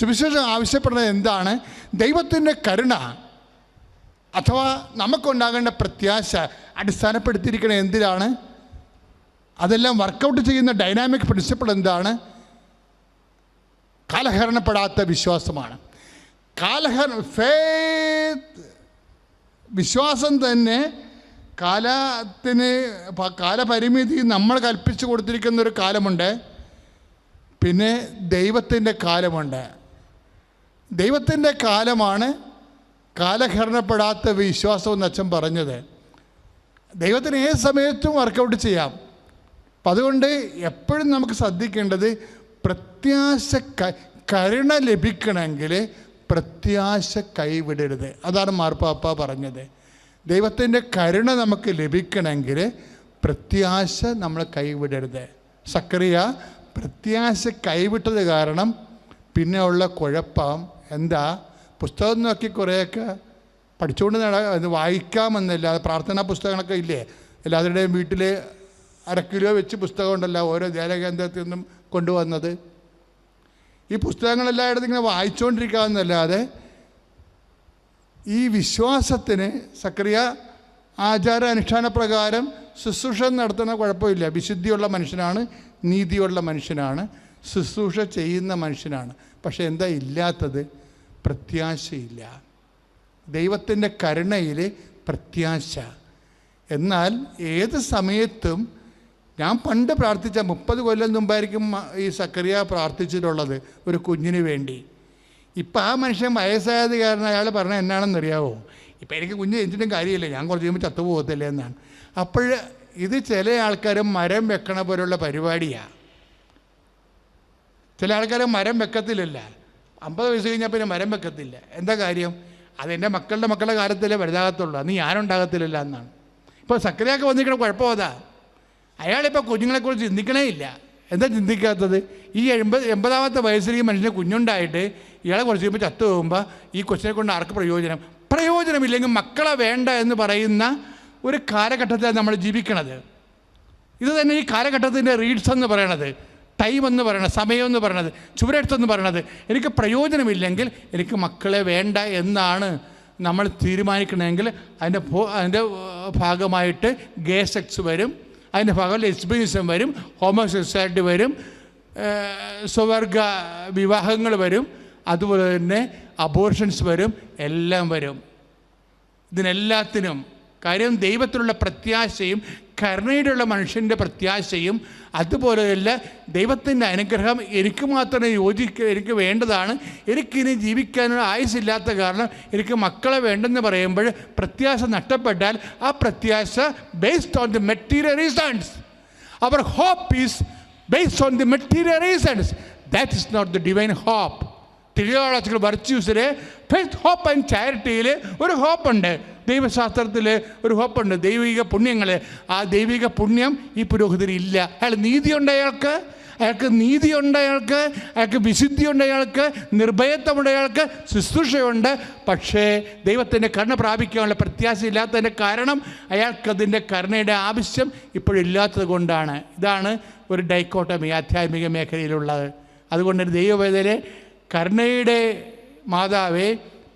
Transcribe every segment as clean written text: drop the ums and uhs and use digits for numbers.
സുവിശേഷം ആവശ്യപ്പെടുന്നത് എന്താണ്? ദൈവത്തിൻ്റെ കരുണ അഥവാ നമുക്കുണ്ടാകേണ്ട പ്രത്യാശ അടിസ്ഥാനപ്പെടുത്തിയിരിക്കുന്നത് എന്തിനാണ്? അതെല്ലാം വർക്കൗട്ട് ചെയ്യുന്ന ഡൈനാമിക് പ്രിൻസിപ്പിൾ എന്താണ്? കാലഹരണപ്പെടാത്ത വിശ്വാസമാണ്. വിശ്വാസം തന്നെ കാലപരിമിതി നമ്മൾ കൽപ്പിച്ചു കൊടുത്തിരിക്കുന്ന ഒരു കാലമുണ്ട്, പിന്നെ ദൈവത്തിൻ്റെ കാലമുണ്ട്. ദൈവത്തിൻ്റെ കാലമാണ് കാലഹരണപ്പെടാത്ത വിശ്വാസം എന്ന് അച്ഛൻ പറഞ്ഞത്. ദൈവത്തിന് ഏത് സമയത്തും വർക്കൗട്ട് ചെയ്യാം. അപ്പം അതുകൊണ്ട് എപ്പോഴും നമുക്ക് ശ്രദ്ധിക്കേണ്ടത് പ്രത്യാശ, കരുണ ലഭിക്കണമെങ്കിൽ പ്രത്യാശ കൈവിടരുത്. അതാണ് മാർപ്പാപ്പ പറഞ്ഞത്. ദൈവത്തിൻ്റെ കരുണ നമുക്ക് ലഭിക്കണമെങ്കിൽ പ്രത്യാശ നമ്മൾ കൈവിടരുത്. സക്കറിയ പ്രത്യാശ കൈവിട്ടത് കാരണം പിന്നെ ഉള്ള കുഴപ്പം എന്താ? പുസ്തകം നോക്കി കുറേയൊക്കെ പഠിച്ചുകൊണ്ട് വായിക്കാമെന്നല്ലാതെ പ്രാർത്ഥനാ പുസ്തകങ്ങളൊക്കെ ഇല്ലേ, എല്ലാവരുടെയും വീട്ടിൽ 1/2 കിലോ വെച്ച് പുസ്തകം ഉണ്ടല്ലോ ഓരോ ധ്യാനകേന്ദ്രത്തിൽ നിന്നും കൊണ്ടുവന്നത്. ഈ പുസ്തകങ്ങളെല്ലായിടത്തും ഇങ്ങനെ വായിച്ചുകൊണ്ടിരിക്കാമെന്നല്ലാതെ ഈ വിശ്വാസത്തിന് സക്കറിയ ആചാര അനുഷ്ഠാന പ്രകാരം ശുശ്രൂഷ നടത്തുന്ന കുഴപ്പമില്ല. വിശുദ്ധിയുള്ള മനുഷ്യനാണ്, നീതിയുള്ള മനുഷ്യനാണ്, ശുശ്രൂഷ ചെയ്യുന്ന മനുഷ്യനാണ്. പക്ഷെ എന്താ ഇല്ലാത്തത്? പ്രത്യാശയില്ല. ദൈവത്തിൻ്റെ കരുണയിൽ പ്രത്യാശ. എന്നാൽ ഏത് സമയത്തും ഞാൻ പണ്ട് പ്രാർത്ഥിച്ച 30 കൊല്ലം മുമ്പായിരിക്കും ഈ സക്കറിയ പ്രാർത്ഥിച്ചിട്ടുള്ളത് ഒരു കുഞ്ഞിന് വേണ്ടി. ഇപ്പം ആ മനുഷ്യൻ വയസ്സായത് കാരണം അയാൾ പറഞ്ഞത് എന്നാണെന്നറിയാവോ? ഇപ്പം എനിക്ക് കുഞ്ഞ് ജനിച്ചിട്ടും കാര്യമില്ല, ഞാൻ കുറച്ച് കഴിയുമ്പോൾ ചത്തുപോകത്തില്ല എന്നാണ്. അപ്പോൾ ഇത് ചില ആൾക്കാർ മരം വെക്കണ പോലുള്ള പരിപാടിയാണ്. ചില ആൾക്കാർ മരം വെക്കത്തില്ലല്ല, 50 വയസ്സ് കഴിഞ്ഞാൽ പിന്നെ മരം വെക്കത്തില്ല. എന്താ കാര്യം? അതെൻ്റെ മക്കളുടെ കാലത്തിലേ വലുതാകത്തുള്ളൂ, അന്ന് ഞാനുണ്ടാകത്തില്ല എന്നാണ്. ഇപ്പോൾ സക്കറിയൊക്കെ വന്നിരിക്കണ കുഴപ്പം അതാ. അയാളിപ്പോൾ കുഞ്ഞുങ്ങളെക്കുറിച്ച് ചിന്തിക്കണേ ഇല്ല. എന്താ ചിന്തിക്കാത്തത്? ഈ 80-ാമത്തെ വയസ്സിൽ ഈ മനുഷ്യന് കുഞ്ഞുണ്ടായിട്ട് ഇയാളെ കുറച്ച് കഴിയുമ്പോൾ ചത്തു പോകുമ്പോൾ ഈ കൊച്ചിനെ കൊണ്ട് ആർക്ക് പ്രയോജനമില്ലെങ്കിൽ മക്കളെ വേണ്ട എന്ന് പറയുന്ന ഒരു കാലഘട്ടത്തിലാണ് നമ്മൾ ജീവിക്കണത്. ഇത് തന്നെ ഈ കാലഘട്ടത്തിൻ്റെ റീഡ്സ് എന്ന് പറയണത്, ടൈം എന്ന് പറയണത്, സമയം എന്ന് പറയണത്, ചുവരെടുത്തെന്ന് പറയണത്. എനിക്ക് പ്രയോജനമില്ലെങ്കിൽ എനിക്ക് മക്കളെ വേണ്ട എന്നാണ് നമ്മൾ തീരുമാനിക്കണമെങ്കിൽ അതിൻ്റെ ഭാഗമായിട്ട് ഗേ സെക്സ് വരും, അതിൻ്റെ ഭാഗം ലെസ്ബിയനിസം വരും, ഹോമോസെക്സ്വാലിറ്റി വരും, സ്വവർഗ വിവാഹങ്ങൾ വരും, അതുപോലെ തന്നെ അബോർഷൻസ് വരും, എല്ലാം വരും. ഇതിനെല്ലാത്തിനും കാര്യം ദൈവത്തിലുള്ള പ്രത്യാശയും കരുണയിലുള്ള മനുഷ്യൻ്റെ പ്രത്യാശയും അതുപോലെയല്ല ദൈവത്തിൻ്റെ അനുഗ്രഹം എനിക്ക് മാത്രമേ എനിക്ക് വേണ്ടതാണ്, എനിക്കിനി ജീവിക്കാനുള്ള ആയുസില്ലാത്ത കാരണം എനിക്ക് മക്കളെ വേണ്ടെന്ന് പറയുമ്പോൾ പ്രത്യാശ നഷ്ടപ്പെട്ടാൽ ആ പ്രത്യാശ based on the material reasons. അവർ hope is based on the material reasons. That is not the divine hope. Theological വെർച്യൂസിൽ ഫെയ്ത്ത്, ഹോപ്പ് ആൻഡ് ചാരിറ്റിയിൽ ഒരു ഹോപ്പുണ്ട്, ദൈവശാസ്ത്രത്തിൽ ഒരു ഹോപ്പുണ്ട്, ദൈവിക പുണ്യങ്ങൾ. ആ ദൈവിക പുണ്യം ഈ പുരോഹിതന് ഇല്ല. അയാൾ നീതിയുണ്ട്, അയാൾക്ക് നീതിയുണ്ട്, അയാൾക്ക് വിശുദ്ധിയുണ്ട്, അയാൾക്ക് നിർഭയത്വമുണ്ട്, അയാൾക്ക് ശുശ്രൂഷയുണ്ട്. പക്ഷേ ദൈവത്തിൻ്റെ കരുണ പ്രാപിക്കാനുള്ള പ്രത്യാശ ഇല്ലാത്തതിൻ്റെ കാരണം അയാൾക്കതിൻ്റെ കരുണയുടെ ആവശ്യം ഇപ്പോഴില്ലാത്തത് കൊണ്ടാണ്. ഇതാണ് ഒരു ഡൈക്കോട്ടമി ആധ്യാത്മിക മേഖലയിലുള്ളത്. അതുകൊണ്ട് ദൈവവേദനെ കരുണയുടെ മാതാവേ,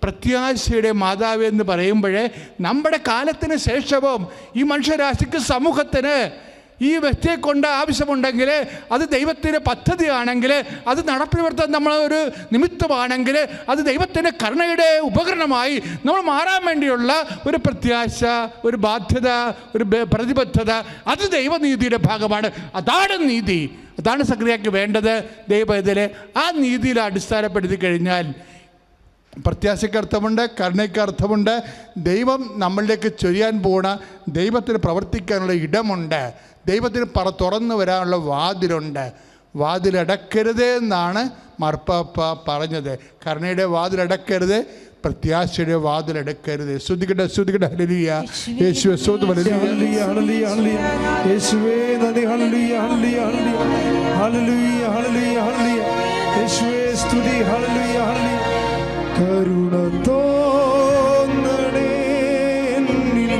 പ്രത്യാശയുടെ മാതാവ് എന്ന് പറയുമ്പോഴേ നമ്മുടെ കാലത്തിന് ശേഷവും ഈ മനുഷ്യരാശിക്ക്, സമൂഹത്തിന് ഈ വ്യക്തിയെ കൊണ്ട് ആവശ്യമുണ്ടെങ്കിൽ, അത് ദൈവത്തിൻ്റെ പദ്ധതിയാണെങ്കിൽ, അത് നടപ്പിൽ വരുത്താൻ നമ്മളൊരു നിമിത്തമാണെങ്കിൽ, അത് ദൈവത്തിൻ്റെ കരുണയുടെ ഉപകരണമായി നമ്മൾ മാറാൻ വേണ്ടിയുള്ള ഒരു പ്രത്യാശ, ഒരു ബാധ്യത, ഒരു പ്രതിബദ്ധത, അത് ദൈവനീതിയുടെ ഭാഗമാണ്. അതാണ് നീതി, അതാണ് സക്രിയക്ക് വേണ്ടത്. ദൈവത്തിലെ ആ നീതിയിൽ അടിസ്ഥാനപ്പെടുത്തി കഴിഞ്ഞാൽ പ്രത്യാശയ്ക്ക് അർത്ഥമുണ്ട്, കരുണയ്ക്ക് അർത്ഥമുണ്ട്. ദൈവം നമ്മളിലേക്ക് ചൊരിയാൻ പോണ, ദൈവത്തിന് പ്രവർത്തിക്കാനുള്ള ഇടമുണ്ട്, ദൈവത്തിന് തുറന്നു വരാനുള്ള വാതിലുണ്ട്. വാതിലടക്കരുത് എന്നാണ് മാർപ്പാപ്പ പറഞ്ഞത്. കരുണയുടെ വാതിലടക്കരുത്, പ്രത്യാശയുടെ വാതിലടക്കരുത്. ശ്രുതികട്ടെ ഹല്ലേലൂയ, യേശുവേ സ്തുതി, ഹല്ലേലൂയ ഹല്ലേലൂയ യേശുവേ നന്ദി, ഹല്ലേലൂയ ഹല്ലേലൂയ ഹല്ലേലൂയ ഹല്ലേലൂയ ഹല്ലേലൂയ യേശുവേ സ്തുതി, ഹല്ലേലൂയ ഹല്ലേലൂയ. കരുണ തോന്നണേ എന്നിൽ,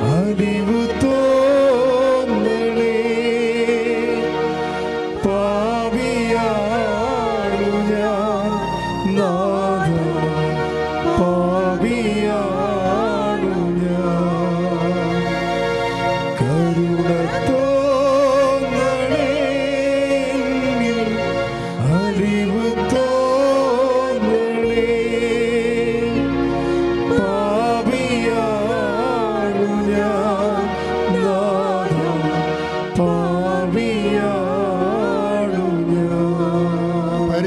അലിവു തോന്നണേ, പാപിയാണു ഞാൻ,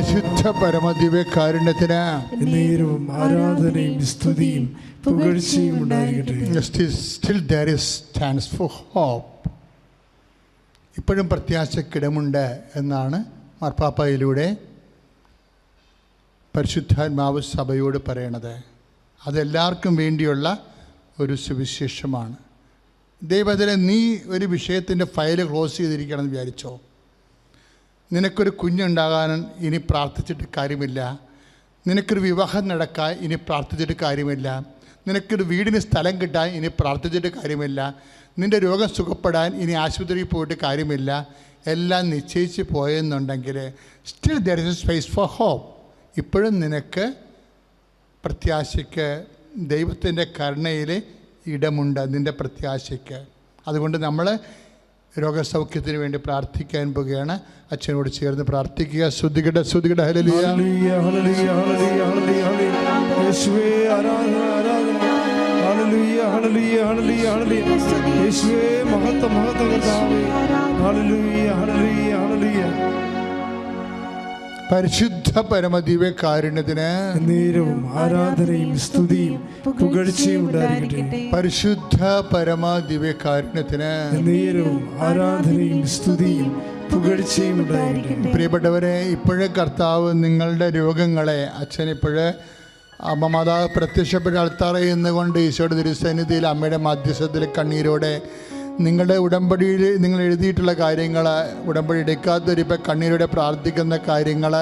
പരിശുദ്ധ പരമദിവ്യകാരുണ്യത്തിന് നേരവും ആരാധനയും സ്തുതിയും പുകഴ്ചയും ഉണ്ടായിരിക്കട്ടെ. Still there is chance for hope. ഇപ്പോഴും പ്രത്യാശക്കിടമുണ്ട് എന്നാണ് മാർപ്പാപ്പയിലൂടെ പരിശുദ്ധാത്മാവ് സഭയോട് പറയണത്. അതെല്ലാവർക്കും വേണ്ടിയുള്ള ഒരു സുവിശേഷമാണ്. ദൈവത്തിലെ നീ ഒരു വിഷയത്തിൻ്റെ ഫയൽ ക്ലോസ് ചെയ്തിരിക്കണം എന്ന് വിചാരിച്ചോ. നിനക്കൊരു കുഞ്ഞുണ്ടാകാൻ ഇനി പ്രാർത്ഥിച്ചിട്ട് കാര്യമില്ല. നിനക്കൊരു വിവാഹം നടക്കാൻ ഇനി പ്രാർത്ഥിച്ചിട്ട് കാര്യമില്ല. നിനക്കൊരു വീടിന് സ്ഥലം കിട്ടാൻ ഇനി പ്രാർത്ഥിച്ചിട്ട് കാര്യമില്ല. നിൻ്റെ രോഗം സുഖപ്പെടാൻ ഇനി ആശുപത്രിയിൽ പോയിട്ട് കാര്യമില്ല. എല്ലാം നിശ്ചയിച്ച് പോയെന്നുണ്ടെങ്കിൽ still there is a space for hope. ഇപ്പോഴും നിനക്ക് പ്രത്യാശയ്ക്ക് ദൈവത്തിൻ്റെ കരുണയിൽ ഇടമുണ്ട്, നിൻ്റെ പ്രത്യാശയ്ക്ക്. അതുകൊണ്ട് നമ്മൾ രോഗസൗഖ്യത്തിന് വേണ്ടി പ്രാർത്ഥിക്കാൻ പോവുകയാണ്. അച്ഛനോട് ചേർന്ന് പ്രാർത്ഥിക്കുക. ശ്രുതികട ശ്രുതികട ഹല്ലേലൂയ ഹല്ലേലൂയ ഹല്ലേലൂയ ഹല്ലേലൂയ ഹല്ലേലൂയ യേശുവേ ആരാധന ആരാധന ഹല്ലേലൂയ ഹല്ലേലൂയ ഹല്ലേലൂയ ഹല്ലേലൂയ യേശുവേ മഹത്വം മഹത്വം കർത്താവേ ഹല്ലേലൂയ ഹല്ലേലൂയ ഹല്ലേലൂയ. പരിശുദ്ധ പരമദിവ്യകാരുണ്യത്തിന് നേരവും ആരാധനയും സ്തുതിയും പുകഴ്ചയും ഉണ്ടായിരിക്കട്ടെ. പരിശുദ്ധ പരമദിവ്യകാരുണ്യത്തിന് നേരവും ആരാധനയും സ്തുതിയും പുകഴ്ചയും ഉണ്ടായിരിക്കട്ടെ. പ്രിയപ്പെട്ടവരെ, ഇപ്പോഴേ കർത്താവ് നിങ്ങളുടെ രോഗങ്ങളെ, അച്ഛൻ ഇപ്പോഴേ അമ്മ മാതാവ് പ്രത്യക്ഷപ്പെട്ട അൾത്താറയിൽ നിന്നുകൊണ്ട് ഈശോയുടെ തിരുസന്നിധിയിൽ അമ്മയുടെ മധ്യസ്ഥത്തിൽ കണ്ണീരോടെ നിങ്ങളുടെ ഉടമ്പടിയിൽ നിങ്ങൾ എഴുതിയിട്ടുള്ള കാര്യങ്ങൾ, ഉടമ്പടി എടുക്കാത്തൊരിപ്പോൾ കണ്ണീരോടെ പ്രാർത്ഥിക്കുന്ന കാര്യങ്ങൾ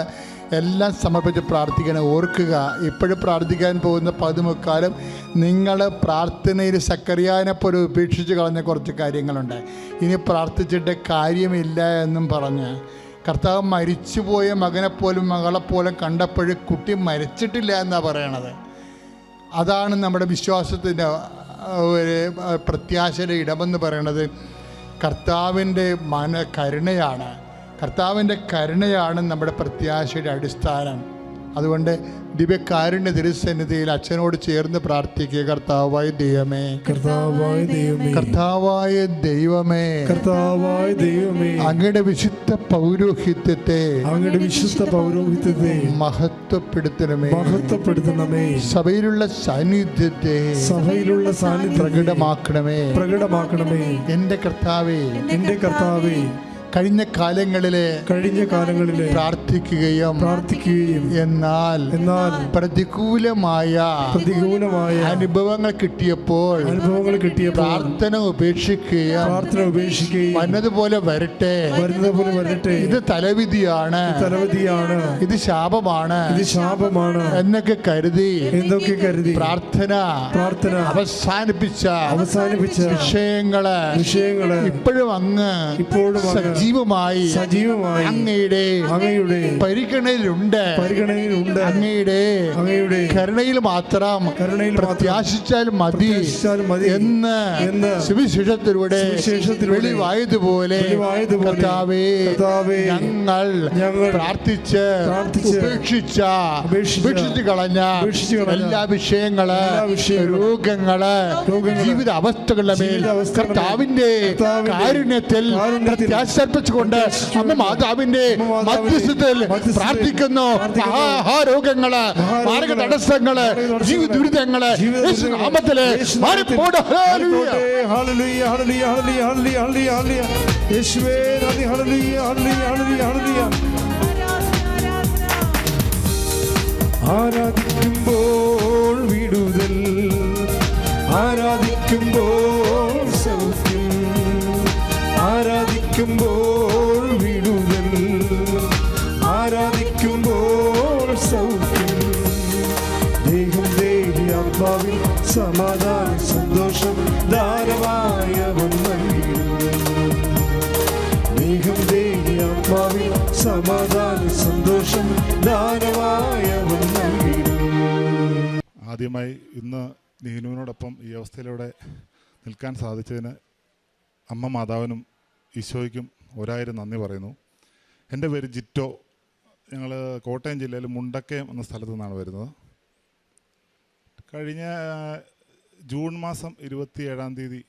എല്ലാം സമർപ്പിച്ച് പ്രാർത്ഥിക്കണം. ഓർക്കുക, ഇപ്പോഴും പ്രാർത്ഥിക്കാൻ പോകുന്ന 10 നിങ്ങൾ പ്രാർത്ഥനയിൽ സക്കറിയാനെപ്പോലെ ഉപേക്ഷിച്ച് കളഞ്ഞ കുറച്ച് കാര്യങ്ങളുണ്ട്. ഇനി പ്രാർത്ഥിച്ചിട്ട് കാര്യമില്ല എന്നും പറഞ്ഞ് കർത്താവ് മരിച്ചുപോയ മകനെപ്പോലും മകളെപ്പോലും കണ്ടപ്പോഴും കുട്ടി മരിച്ചിട്ടില്ല എന്നാണ് പറയണത്. അതാണ് നമ്മുടെ വിശ്വാസത്തിൻ്റെ ഒരു പ്രത്യാശയുടെ ഇടമെന്ന് പറയണത്. കർത്താവിൻ്റെ കരുണയാണ്. കർത്താവിൻ്റെ കരുണയാണ് നമ്മുടെ പ്രത്യാശയുടെ അടിസ്ഥാനം. അതുകൊണ്ട് ദിവ്യകാരുണ്യ തിരുസന്നിധിയിൽ അച്ഛനോട് ചേർന്ന് പ്രാർത്ഥിക്കുക. കർത്താവായ ദൈവമേ, കർത്താവായ ദൈവമേ, കർത്താവായ ദൈവമേ, കർത്താവായ ദൈവമേ, അങ്ങയുടെ വിശുദ്ധ പൗരോഹിത്യത്തെ, അങ്ങയുടെ വിശുദ്ധ പൗരോഹിത്യത്തെ മഹത്വപ്പെടുത്തണമേ, മഹത്വപ്പെടുത്തണമേ. സഭയിലുള്ള സാന്നിധ്യത്തെ, സഭയിലുള്ള സാന്നിധ്യം പ്രകടമാക്കണമേ. എൻ്റെ കർത്താവേ, എൻ്റെ കർത്താവേ, കഴിഞ്ഞ കാലങ്ങളിലെ പ്രാർത്ഥിക്കുകയും എന്നാൽ പ്രതികൂലമായ അനുഭവങ്ങൾ കിട്ടിയപ്പോൾ പ്രാർത്ഥന ഉപേക്ഷിക്കുകയും വന്നതുപോലെ വരട്ടെ. ഇത് തലവിധിയാണ്, ഇത് ശാപമാണ് എന്നൊക്കെ കരുതി പ്രാർത്ഥന അവസാനിപ്പിച്ച വിഷയങ്ങള് ഇപ്പോഴും അങ്ങ് സജീവമായി അങ്ങയുടെ പരിഗണനയിലുണ്ട്. അങ്ങയുടെ കരുണയിൽ മാത്രം പ്രത്യാശിച്ചാൽ മതി എന്ന് സുവിശേഷത്തിലൂടെ വെളിവായതുപോലെ കർത്താവേ, ഞങ്ങൾ പ്രാർത്ഥിച്ച് ഉപേക്ഷിച്ച് കളഞ്ഞ എല്ലാ വിഷയങ്ങള്, രോഗങ്ങള്, ജീവിത അവസ്ഥകളുടെ മേൽ കർത്താവിന്റെ കാരുണ്യത്തിൽ പ്രത്യാശർപ്പിച്ചുകൊണ്ട് അമ്മ മാതാവിന്റെ മധ്യസ്ഥത്തിൽ പ്രാർത്ഥിക്കുന്നു. രോഗങ്ങള്, മാർഗ തടസ്സങ്ങള്, ജീവിത ദുരിതങ്ങള് നാമത്തില് മാറിപ്പോട്. ആരാധിക്കുമ്പോൾ വിടുതൽ, ആരാധിക്കുമ്പോൾ സൗഖ്യം, ആരാധിക്കുമ്പോൾ വിടുതൽ, ആരാധിക്കുമ്പോൾ സൗഖ്യം. ദേഹം ദേഹി ആത്മാവിൽ സമാധാനം സന്തോഷം ധാരമായവൻ നൽകിയിടുന്നു. ദേഹം ദേഹി ആത്മാവിൽ സമാധാനം സന്തോഷം ധാരമായവൻ നൽകിയിടുന്നു. ആദ്യമായി ഇന്ന് നീനുവിനോടൊപ്പം ഈ അവസ്ഥയിലൂടെ നിൽക്കാൻ സാധിച്ചതിന് അമ്മ മാതാവിനും ഈശോയ്ക്കും 1000 നന്ദി പറയുന്നു. എൻ്റെ പേര് ജിറ്റോ. ഞങ്ങൾ കോട്ടയം ജില്ലയിൽ മുണ്ടക്കയം എന്ന സ്ഥലത്തു നിന്നാണ് വരുന്നത്. കഴിഞ്ഞ ജൂൺ മാസം 27-ാം തീയതി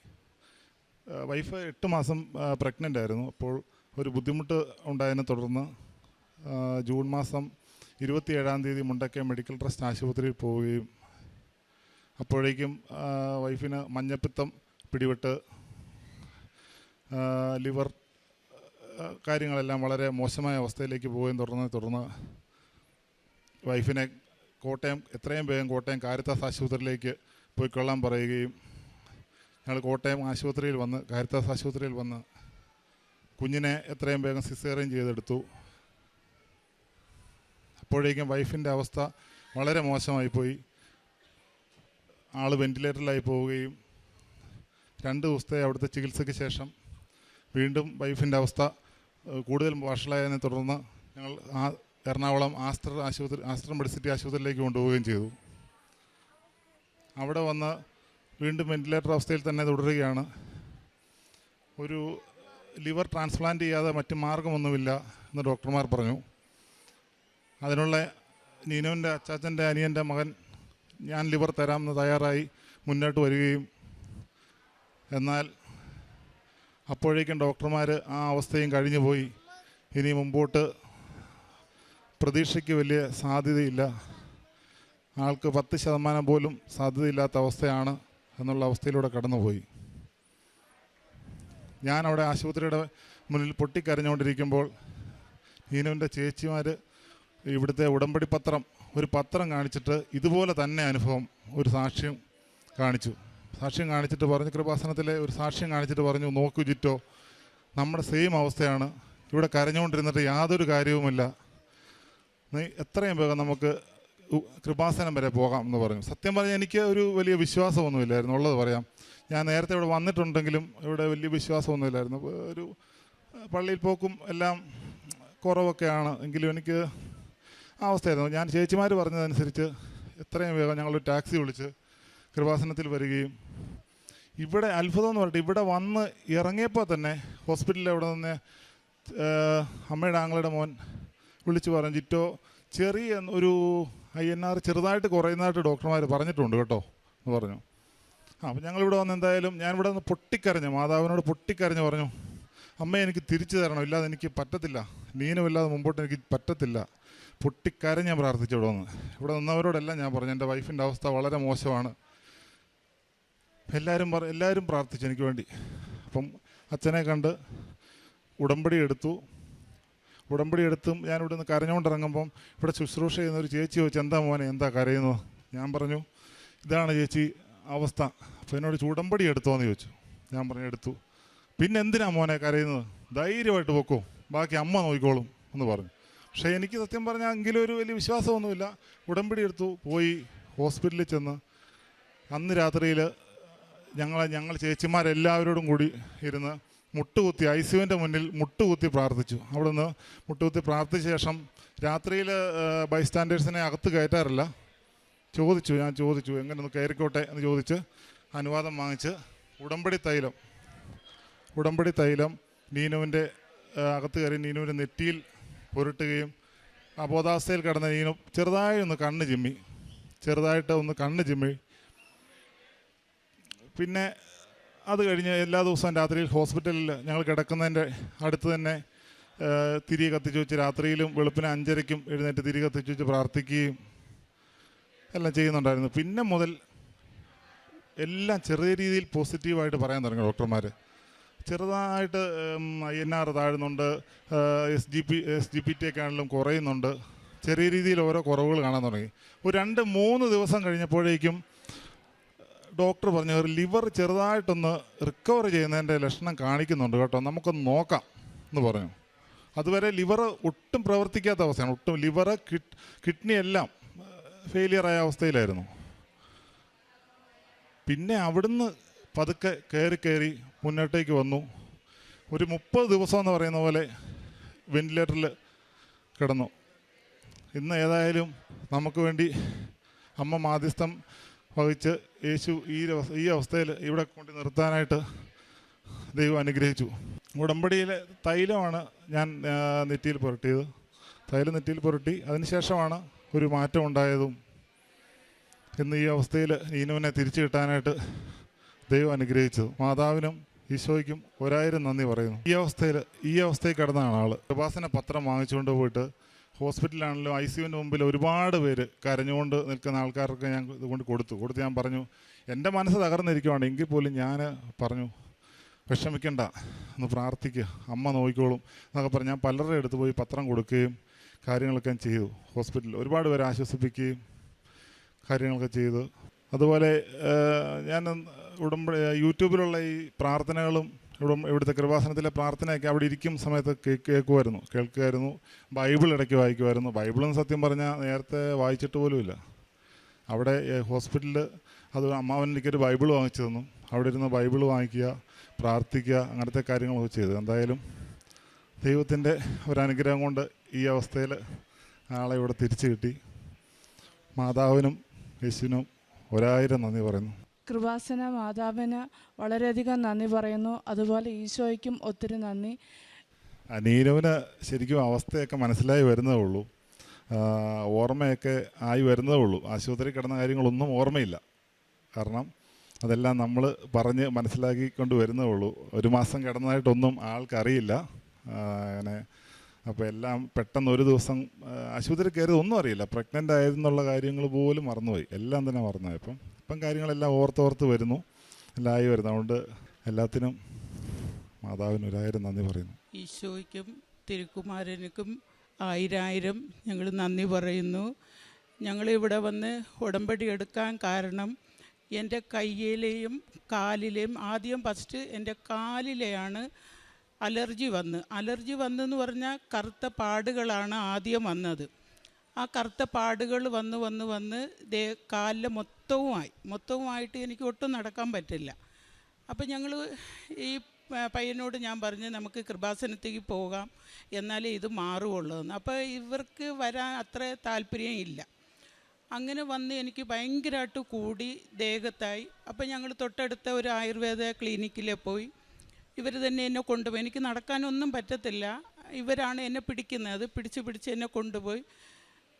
വൈഫ് 8 മാസം പ്രഗ്നൻ്റ് ആയിരുന്നു. അപ്പോൾ ഒരു ബുദ്ധിമുട്ട് ഉണ്ടായതിനെ തുടർന്ന് ജൂൺ മാസം 27-ാം തീയതി മുണ്ടക്കയം മെഡിക്കൽ ട്രസ്റ്റ് ആശുപത്രിയിൽ പോവുകയും അപ്പോഴേക്കും വൈഫിന് മഞ്ഞപ്പിത്തം പിടിപെട്ട് ലിവർ കാര്യങ്ങളെല്ലാം വളരെ മോശമായ അവസ്ഥയിലേക്ക് പോവുകയും തുടർന്ന് വൈഫിനെ എത്രയും വേഗം കോട്ടയം കാരിത്താസ് ആശുപത്രിയിലേക്ക് പോയിക്കൊള്ളാൻ പറയുകയും ഞങ്ങൾ കോട്ടയം കാരിത്താസ് ആശുപത്രിയിൽ വന്ന് കുഞ്ഞിനെ എത്രയും വേഗം സിസേറിയൻ ചെയ്തെടുത്തു. അപ്പോഴേക്കും വൈഫിൻ്റെ അവസ്ഥ വളരെ മോശമായിപ്പോയി. ആൾ വെൻറ്റിലേറ്ററിലായി പോവുകയും 2 ദിവസത്തെ അവിടുത്തെ ചികിത്സയ്ക്ക് ശേഷം വീണ്ടും വൈഫിൻ്റെ അവസ്ഥ കൂടുതൽ വഷളായതിനെ തുടർന്ന് ഞങ്ങൾ എറണാകുളം ആസ്റ്റർ മെഡിസിറ്റി ആശുപത്രിയിലേക്ക് കൊണ്ടുപോവുകയും ചെയ്തു. അവിടെ വന്ന് വീണ്ടും വെൻറ്റിലേറ്റർ അവസ്ഥയിൽ തന്നെ തുടരുകയാണ്. ഒരു ലിവർ ട്രാൻസ്പ്ലാന്റ് ചെയ്യാതെ മറ്റ് മാർഗമൊന്നുമില്ല എന്ന് ഡോക്ടർമാർ പറഞ്ഞു. അതിനുള്ള നീനുവിൻ്റെ അച്ചാച്ചൻ്റെ അനിയൻ്റെ മകൻ ഞാൻ ലിവർ തരാമെന്ന് തയ്യാറായി മുന്നോട്ട് വരികയും എന്നാൽ അപ്പോഴേക്കും ഡോക്ടർമാർ ആ അവസ്ഥയും കഴിഞ്ഞു പോയി. ഇനി മുമ്പോട്ട് പ്രതീക്ഷയ്ക്ക് വലിയ സാധ്യതയില്ല, ആൾക്ക് 10% പോലും സാധ്യതയില്ലാത്ത അവസ്ഥയാണ് എന്നുള്ള അവസ്ഥയിലൂടെ കടന്നുപോയി. ഞാനവിടെ ആശുപത്രിയുടെ മുന്നിൽ പൊട്ടിക്കരഞ്ഞുകൊണ്ടിരിക്കുമ്പോൾ നീനുവിൻ്റെ ചേച്ചിമാർ ഇവിടുത്തെ ഉടമ്പടി ഒരു പത്രം കാണിച്ചിട്ട് ഇതുപോലെ തന്നെ അനുഭവം ഒരു സാക്ഷ്യം കാണിച്ചിട്ട് പറഞ്ഞു, കൃപാസനത്തിലെ ഒരു സാക്ഷ്യം കാണിച്ചിട്ട് പറഞ്ഞു, നോക്കൂ ജിറ്റോ, നമ്മുടെ സെയിം അവസ്ഥയാണ്, ഇവിടെ കരഞ്ഞുകൊണ്ടിരുന്നിട്ട് യാതൊരു കാര്യവുമില്ല, നീ എത്രയും വേഗം നമുക്ക് കൃപാസനം വരെ പോകാം എന്ന് പറഞ്ഞു. സത്യം പറഞ്ഞാൽ എനിക്ക് ഒരു വലിയ വിശ്വാസമൊന്നുമില്ലായിരുന്നു, ഉള്ളത് പറയാം. ഞാൻ നേരത്തെ ഇവിടെ വന്നിട്ടുണ്ടെങ്കിലും ഇവിടെ വലിയ വിശ്വാസമൊന്നുമില്ലായിരുന്നു. ഒരു പള്ളിയിൽ പോക്കും എല്ലാം കുറവൊക്കെയാണ് എങ്കിലും എനിക്ക് ആ അവസ്ഥയായിരുന്നു. ഞാൻ ചേച്ചിമാർ പറഞ്ഞതനുസരിച്ച് എത്രയും വേഗം ഞങ്ങളൊരു ടാക്സി വിളിച്ച് കൃപാസനത്തിൽ വരികയും ഇവിടെ അത്ഭുതം എന്ന് പറഞ്ഞിട്ട് ഇവിടെ വന്ന് ഇറങ്ങിയപ്പോൾ തന്നെ ഹോസ്പിറ്റലിൽ അവിടെ നിന്ന് അമ്മയുടെ ആങ്ങളുടെ മോൻ വിളിച്ച് പറഞ്ഞു, ജിറ്റോ ചെറിയ ഒരു INR ചെറുതായിട്ട് കുറയുന്നതായിട്ട് ഡോക്ടർമാർ പറഞ്ഞിട്ടുണ്ട് കേട്ടോ എന്ന് പറഞ്ഞു. അപ്പോൾ ഞങ്ങളിവിടെ വന്ന് എന്തായാലും ഞാനിവിടെ നിന്ന് പൊട്ടിക്കരഞ്ഞു, മാതാവിനോട് പൊട്ടിക്കരഞ്ഞ് പറഞ്ഞു, അമ്മയെ എനിക്ക് തിരിച്ചു തരണം, ഇല്ലാതെ എനിക്ക് പറ്റത്തില്ല, നീനുമില്ലാതെ മുമ്പോട്ട് എനിക്ക് പറ്റത്തില്ല. പൊട്ടിക്കരഞ്ഞ് ഞാൻ പ്രാർത്ഥിച്ചു. ഇവിടെ നിന്നവരോടെല്ലാം ഞാൻ പറഞ്ഞു, എൻ്റെ വൈഫിൻ്റെ അവസ്ഥ വളരെ മോശമാണ്. എല്ലാവരും പ്രാർത്ഥിച്ചു എനിക്ക് വേണ്ടി. അപ്പം അച്ഛനെ കണ്ട് ഉടമ്പടി എടുത്തും ഞാൻ ഇവിടെ നിന്ന് കരഞ്ഞുകൊണ്ടിറങ്ങുമ്പം ഇവിടെ ശുശ്രൂഷ ചെയ്യുന്ന ഒരു ചേച്ചി ചോദിച്ചു, എന്താ മോനെ എന്താ കരയുന്നത്? ഞാൻ പറഞ്ഞു, ഇതാണ് ചേച്ചി അവസ്ഥ. അപ്പോൾ എന്നോട് ഉടമ്പടി എടുത്തോന്ന് ചോദിച്ചു. ഞാൻ പറഞ്ഞു എടുത്തു. പിന്നെ എന്തിനാ മോനെ കരയുന്നത്? ധൈര്യമായിട്ട് പൊക്കോ, ബാക്കി അമ്മ നോക്കിക്കോളും എന്ന് പറഞ്ഞു. പക്ഷേ എനിക്ക് സത്യം പറഞ്ഞാൽ എങ്കിലും ഒരു വലിയ വിശ്വാസമൊന്നുമില്ല. ഉടമ്പടി എടുത്തു, പോയി ഹോസ്പിറ്റലിൽ ചെന്ന് അന്ന് രാത്രിയിൽ ഞങ്ങൾ ചേച്ചിമാരെല്ലാവരോടും കൂടി ഇരുന്ന് മുട്ടുകുത്തി ICUവിൻ്റെ മുന്നിൽ മുട്ടുകുത്തി പ്രാർത്ഥിച്ചു. അവിടെ നിന്ന് മുട്ടുകുത്തി പ്രാർത്ഥിച്ച ശേഷം രാത്രിയിൽ ബൈസ്റ്റാൻഡേഴ്സിനെ അകത്ത് കയറ്റാറില്ല. ഞാൻ ചോദിച്ചു എങ്ങനെ ഒന്ന് കയറിക്കോട്ടെ എന്ന് ചോദിച്ച് അനുവാദം വാങ്ങിച്ച് ഉടമ്പടി തൈലം നീനുവിൻ്റെ അകത്ത് കയറി നീനുവിൻ്റെ നെറ്റിയിൽ പുരട്ടുകയും അബോധാവസ്ഥയിൽ കിടന്ന നീനു ചെറുതായിട്ട് ഒന്ന് കണ്ണ് ചിമ്മി. പിന്നെ അത് കഴിഞ്ഞ് എല്ലാ ദിവസവും രാത്രിയിൽ ഹോസ്പിറ്റലിൽ ഞങ്ങൾ കിടക്കുന്നതിൻ്റെ അടുത്ത് തന്നെ തിരി കത്തിച്ച് വെച്ച് രാത്രിയിലും വെളുപ്പിന് 5:30 എഴുന്നേറ്റ് തിരി കത്തിച്ച് വെച്ച് പ്രാർത്ഥിക്കുകയും എല്ലാം ചെയ്യുന്നുണ്ടായിരുന്നു. പിന്നെ മുതൽ എല്ലാം ചെറിയ രീതിയിൽ പോസിറ്റീവായിട്ട് പറയാൻ തുടങ്ങി ഡോക്ടർമാർ. ചെറുതായിട്ട് INR താഴുന്നുണ്ട്, SGPT ഒക്കെ ആണെങ്കിലും കുറയുന്നുണ്ട്, ചെറിയ രീതിയിൽ ഓരോ കുറവുകൾ കാണാൻ തുടങ്ങി. ഒരു 2-3 ദിവസം കഴിഞ്ഞപ്പോഴേക്കും ഡോക്ടർ പറഞ്ഞു, ഒരു ലിവർ ചെറുതായിട്ടൊന്ന് റിക്കവർ ചെയ്യുന്നതിൻ്റെ ലക്ഷണം കാണിക്കുന്നുണ്ട് കേട്ടോ, നമുക്കൊന്ന് നോക്കാം എന്ന് പറഞ്ഞു. അതുവരെ ലിവർ ഒട്ടും പ്രവർത്തിക്കാത്ത അവസ്ഥയാണ്, ലിവർ കിഡ്നി എല്ലാം ഫെയിലിയറായ അവസ്ഥയിലായിരുന്നു. പിന്നെ അവിടുന്ന് പതുക്കെ കയറി മുന്നോട്ടേക്ക് വന്നു. ഒരു 30 ദിവസം എന്ന് പറയുന്ന പോലെ വെൻറ്റിലേറ്ററിൽ കിടന്നു. ഇന്ന് ഏതായാലും നമുക്ക് വേണ്ടി അമ്മ മാധ്യസ്ഥം വഹിച്ച് യേശു ഈ അവസ്ഥയിൽ ഇവിടെ കൊണ്ട് നിർത്താനായിട്ട് ദൈവം അനുഗ്രഹിച്ചു. ഉടമ്പടിയിലെ തൈലമാണ് ഞാൻ നെറ്റിയിൽ പുരട്ടിയത്. തൈലം നെറ്റിയിൽ പുരട്ടി അതിനുശേഷമാണ് ഒരു മാറ്റം ഉണ്ടായതും ഇന്ന് ഈ അവസ്ഥയിൽ നീനുവിനെ തിരിച്ചു കിട്ടാനായിട്ട് ദൈവം അനുഗ്രഹിച്ചത്. മാതാവിനും ഈശോയ്ക്കും 1000 നന്ദി പറയുന്നു. ഈ അവസ്ഥയിൽ കിടന്നതാണ് ആൾ. കൃപാസന പത്രം വാങ്ങിച്ചുകൊണ്ട് പോയിട്ട് ഹോസ്പിറ്റലിലാണെങ്കിലും ICUവിൻ്റെ മുമ്പിൽ ഒരുപാട് പേര് കരഞ്ഞുകൊണ്ട് നിൽക്കുന്ന ആൾക്കാർക്ക് ഞാൻ ഇതുകൊണ്ട് കൊടുത്ത് ഞാൻ പറഞ്ഞു, എൻ്റെ മനസ്സ് തകർന്നിരിക്കുവാണ്, എങ്കിൽ പോലും ഞാൻ പറഞ്ഞു വിഷമിക്കണ്ട, ഒന്ന് പ്രാർത്ഥിക്കുക, അമ്മ നോക്കിക്കോളും എന്നൊക്കെ പറഞ്ഞ് ഞാൻ പലരുടെ അടുത്ത് പോയി പത്രം കൊടുക്കുകയും കാര്യങ്ങളൊക്കെ ഞാൻ ചെയ്തു. ഹോസ്പിറ്റലിൽ ഒരുപാട് പേരെ ആശ്വസിപ്പിക്കുകയും കാര്യങ്ങളൊക്കെ ചെയ്തു. അതുപോലെ ഞാൻ യൂട്യൂബിലുള്ള ഈ പ്രാർത്ഥനകളും ഇവിടുത്തെ കൃപാസനത്തിലെ പ്രാർത്ഥനയൊക്കെ അവിടെ ഇരിക്കും സമയത്ത് കേൾക്കുമായിരുന്നു. ബൈബിൾ ഇടയ്ക്ക് വായിക്കുമായിരുന്നു. ബൈബിളൊന്നും സത്യം പറഞ്ഞാൽ നേരത്തെ വായിച്ചിട്ട് പോലുമില്ല. അവിടെ ഹോസ്പിറ്റലിൽ അത് അമ്മാവൻ എനിക്കൊരു ബൈബിൾ വാങ്ങിച്ചു തന്നു. അവിടെ ഇരുന്ന് ബൈബിൾ വാങ്ങിക്കുക, പ്രാർത്ഥിക്കുക, അങ്ങനത്തെ കാര്യങ്ങളൊക്കെ ചെയ്തു. എന്തായാലും ദൈവത്തിൻ്റെ ഒരനുഗ്രഹം കൊണ്ട് ഈ അവസ്ഥയിൽ ആളെ ഇവിടെ തിരിച്ചു കിട്ടി. മാതാവിനും യേശുവിനും 1000 നന്ദി പറയുന്നു. കൃപാസന മാതാവിന് വളരെയധികം നന്ദി പറയുന്നു. അതുപോലെ ഈശോയ്ക്കും ഒത്തിരി നന്ദി. നീനുവിന് ശരിക്കും അവസ്ഥയൊക്കെ മനസ്സിലായി വരുന്നതേ ഉള്ളൂ, ഓർമ്മയൊക്കെ ആയി വരുന്നതേ ഉള്ളൂ. ആശുപത്രി കിടന്ന കാര്യങ്ങളൊന്നും ഓർമ്മയില്ല. കാരണം അതെല്ലാം നമ്മൾ പറഞ്ഞ് മനസ്സിലാക്കിക്കൊണ്ട് വരുന്നതേ ഉള്ളൂ. 1 മാസം കിടന്നതായിട്ടൊന്നും ആൾക്കറിയില്ല. അങ്ങനെ അപ്പോൾ എല്ലാം പെട്ടെന്ന് ഒരു ദിവസം ആശുപത്രി കയറിയത് ഒന്നും അറിയില്ല. പ്രഗ്നൻ്റ് ആയിരുന്നുള്ള കാര്യങ്ങൾ പോലും മറന്നുപോയി, എല്ലാം തന്നെ മറന്നുപോയി. ഇപ്പം കാര്യങ്ങളെല്ലാം ഓർത്തോർത്ത് വരുന്നു, എല്ലാം ആയി വരുന്നു. അതുകൊണ്ട് എല്ലാത്തിനും മാതാവിന് 1000 നന്ദി പറയുന്നു. ഈശോയ്ക്കും തിരുക്കുമാരനുക്കും 1000 ഞങ്ങൾ നന്ദി പറയുന്നു. ഞങ്ങളിവിടെ വന്ന് ഉടമ്പടി എടുക്കാൻ കാരണം എൻ്റെ കയ്യിലെയും കാലിലെയും, ആദ്യം ഫസ്റ്റ് എൻ്റെ കാലിലെയാണ് അലർജി വന്നെന്ന് പറഞ്ഞാൽ കറുത്ത പാടുകളാണ് ആദ്യം വന്നത്. ആ കറുത്ത പാടുകൾ വന്ന് കാലിൽ മൊത്തവുമായിട്ട് എനിക്ക് ഒട്ടും നടക്കാൻ പറ്റില്ല. അപ്പം ഞങ്ങൾ ഈ പയ്യനോട് ഞാൻ പറഞ്ഞ് നമുക്ക് കൃപാസനത്തേക്ക് പോകാം, എന്നാലേ ഇത് മാറുകയുള്ളൂ എന്ന്. അപ്പോൾ ഇവർക്ക് വരാൻ അത്ര താല്പര്യം ഇല്ല. അങ്ങനെ വന്ന് എനിക്ക് ഭയങ്കരമായിട്ട് കൂടി ദേഹത്തായി. അപ്പം ഞങ്ങൾ തൊട്ടടുത്ത ഒരു ആയുർവേദ ക്ലിനിക്കിൽ പോയി. ഇവർ തന്നെ എന്നെ കൊണ്ടുപോയി. എനിക്ക് നടക്കാനൊന്നും പറ്റത്തില്ല. ഇവരാണ് എന്നെ പിടിക്കുന്നത്. പിടിച്ച് എന്നെ കൊണ്ടുപോയി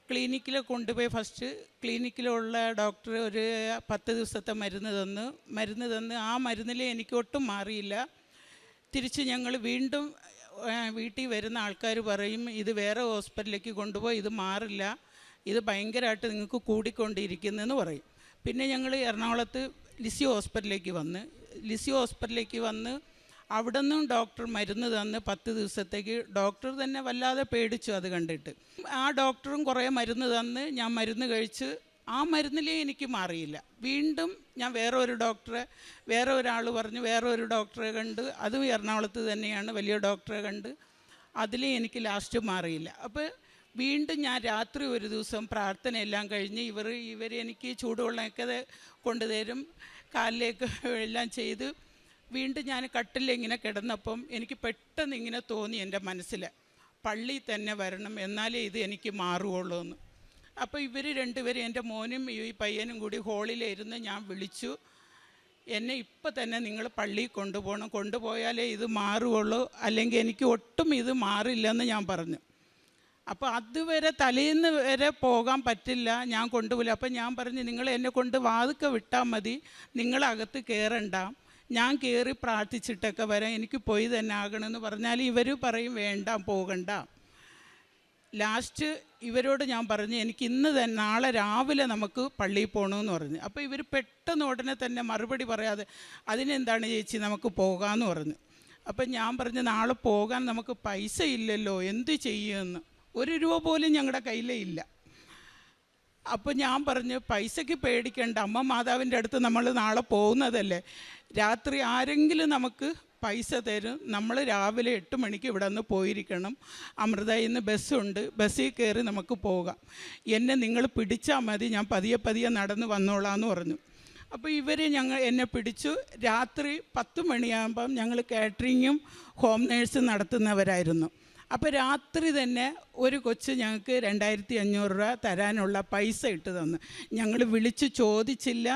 ക്ലിനിക്കിൽ കൊണ്ടുപോയി. ഫസ്റ്റ് ക്ലിനിക്കിലുള്ള ഡോക്ടർ ഒരു 10 ദിവസത്തെ മരുന്ന് തന്ന് ആ മരുന്നിൽ എനിക്ക് ഒട്ടും മാറിയില്ല. തിരിച്ച് ഞങ്ങൾ വീണ്ടും വീട്ടിൽ വരുന്ന ആൾക്കാർ പറയും, ഇത് വേറെ ഹോസ്പിറ്റലിലേക്ക് കൊണ്ടുപോയി, ഇത് മാറില്ല, ഇത് ഭയങ്കരമായിട്ട് നിങ്ങൾക്ക് കൂടിക്കൊണ്ടിരിക്കുന്നതെന്ന് പറയും. പിന്നെ ഞങ്ങൾ എറണാകുളത്ത് ലിസി ഹോസ്പിറ്റലിലേക്ക് വന്ന് അവിടെ നിന്നും ഡോക്ടർ മരുന്ന് തന്ന് 10 ദിവസത്തേക്ക്. ഡോക്ടർ തന്നെ വല്ലാതെ പേടിച്ചു അത് കണ്ടിട്ട്. ആ ഡോക്ടറും കുറേ മരുന്ന് തന്ന് ഞാൻ മരുന്ന് കഴിച്ച് ആ മരുന്നിലേ എനിക്ക് മാറിയില്ല. വീണ്ടും ഞാൻ വേറെ ഒരാൾ പറഞ്ഞു, വേറെ ഒരു ഡോക്ടറെ കണ്ട്, അതും എറണാകുളത്ത് തന്നെയാണ്, വലിയ ഡോക്ടറെ കണ്ട്, അതിലേ എനിക്ക് ലാസ്റ്റ് മാറിയില്ല. അപ്പോൾ വീണ്ടും ഞാൻ രാത്രി ഒരു ദിവസം പ്രാർത്ഥനയെല്ലാം കഴിഞ്ഞ് ഇവർ എനിക്ക് ചൂടുവെള്ളമൊക്കെ കൊണ്ടുതരും, കാലിലേക്ക് എല്ലാം ചെയ്ത് വീണ്ടും ഞാൻ കട്ടിലിങ്ങനെ കിടന്നപ്പം എനിക്ക് പെട്ടെന്ന് ഇങ്ങനെ തോന്നി എൻ്റെ മനസ്സിൽ, പള്ളിയിൽ തന്നെ വരണം, എന്നാലേ ഇത് എനിക്ക് മാറുകയുള്ളൂ എന്ന്. അപ്പോൾ ഇവർ രണ്ടുപേരും, എൻ്റെ മോനും ഈ പയ്യനും കൂടി ഹോളിലിരുന്ന് ഞാൻ വിളിച്ചു, എന്നെ ഇപ്പം തന്നെ നിങ്ങൾ പള്ളിയിൽ കൊണ്ടുപോകണം, കൊണ്ടുപോയാലേ ഇത് മാറുകയുള്ളൂ, അല്ലെങ്കിൽ എനിക്ക് ഒട്ടും ഇത് മാറില്ലെന്ന് ഞാൻ പറഞ്ഞു. അപ്പോൾ അതുവരെ തലേന്ന് വരെ പോകാൻ പറ്റില്ല, ഞാൻ കൊണ്ടുപോയില്ല. അപ്പം ഞാൻ പറഞ്ഞു, നിങ്ങൾ എന്നെ കൊണ്ട് വാതുക്കെ വിട്ടാൽ മതി, നിങ്ങളകത്ത് കയറണ്ട, ഞാൻ കയറി പ്രാർത്ഥിച്ചിട്ടൊക്കെ വരാം, എനിക്ക് പോയി തന്നെ ആകണമെന്ന് പറഞ്ഞാൽ ഇവർ പറയും വേണ്ട, പോകണ്ട. ലാസ്റ്റ് ഇവരോട് ഞാൻ പറഞ്ഞു, എനിക്ക് ഇന്ന് തന്നെ നാളെ രാവിലെ നമുക്ക് പള്ളിയിൽ പോകണമെന്ന് പറഞ്ഞു. അപ്പോൾ ഇവർ പെട്ടെന്ന് ഉടനെ തന്നെ മറുപടി പറയാതെ, അതിനെന്താണ് ചേച്ചി, നമുക്ക് പോകാമെന്ന് പറഞ്ഞു. അപ്പം ഞാൻ പറഞ്ഞു, നാളെ പോകാൻ നമുക്ക് പൈസ ഇല്ലല്ലോ, എന്ത് ചെയ്യുമെന്ന്. 1 രൂപ പോലും ഞങ്ങളുടെ കയ്യിലേ ഇല്ല. അപ്പോൾ ഞാൻ പറഞ്ഞു, പൈസയ്ക്ക് പേടിക്കണ്ട, അമ്മ മാതാവിൻ്റെ അടുത്ത് നമ്മൾ നാളെ പോകുന്നതല്ലേ, രാത്രി ആരെങ്കിലും നമുക്ക് പൈസ തരും, നമ്മൾ രാവിലെ 8 മണിക്ക് ഇവിടെ നിന്ന് പോയിരിക്കണം, അമൃതയിൽ നിന്ന് ബസ്സുണ്ട്, ബസ്സിൽ കയറി നമുക്ക് പോകാം, എന്നെ നിങ്ങൾ പിടിച്ചാൽ മതി, ഞാൻ പതിയെ നടന്ന് വന്നോളാമെന്ന് പറഞ്ഞു. അപ്പോൾ എന്നെ പിടിച്ചു. രാത്രി 10 മണിയാകുമ്പം ഞങ്ങൾ കാറ്ററിങ്ങും ഹോം നേഴ്സും നടത്തുന്നവരായിരുന്നു. അപ്പോൾ രാത്രി തന്നെ ഒരു കൊച്ച് ഞങ്ങൾക്ക് 2500 രൂപ തരാനുള്ള പൈസ ഇട്ട് തന്നു. ഞങ്ങൾ വിളിച്ച് ചോദിച്ചില്ല,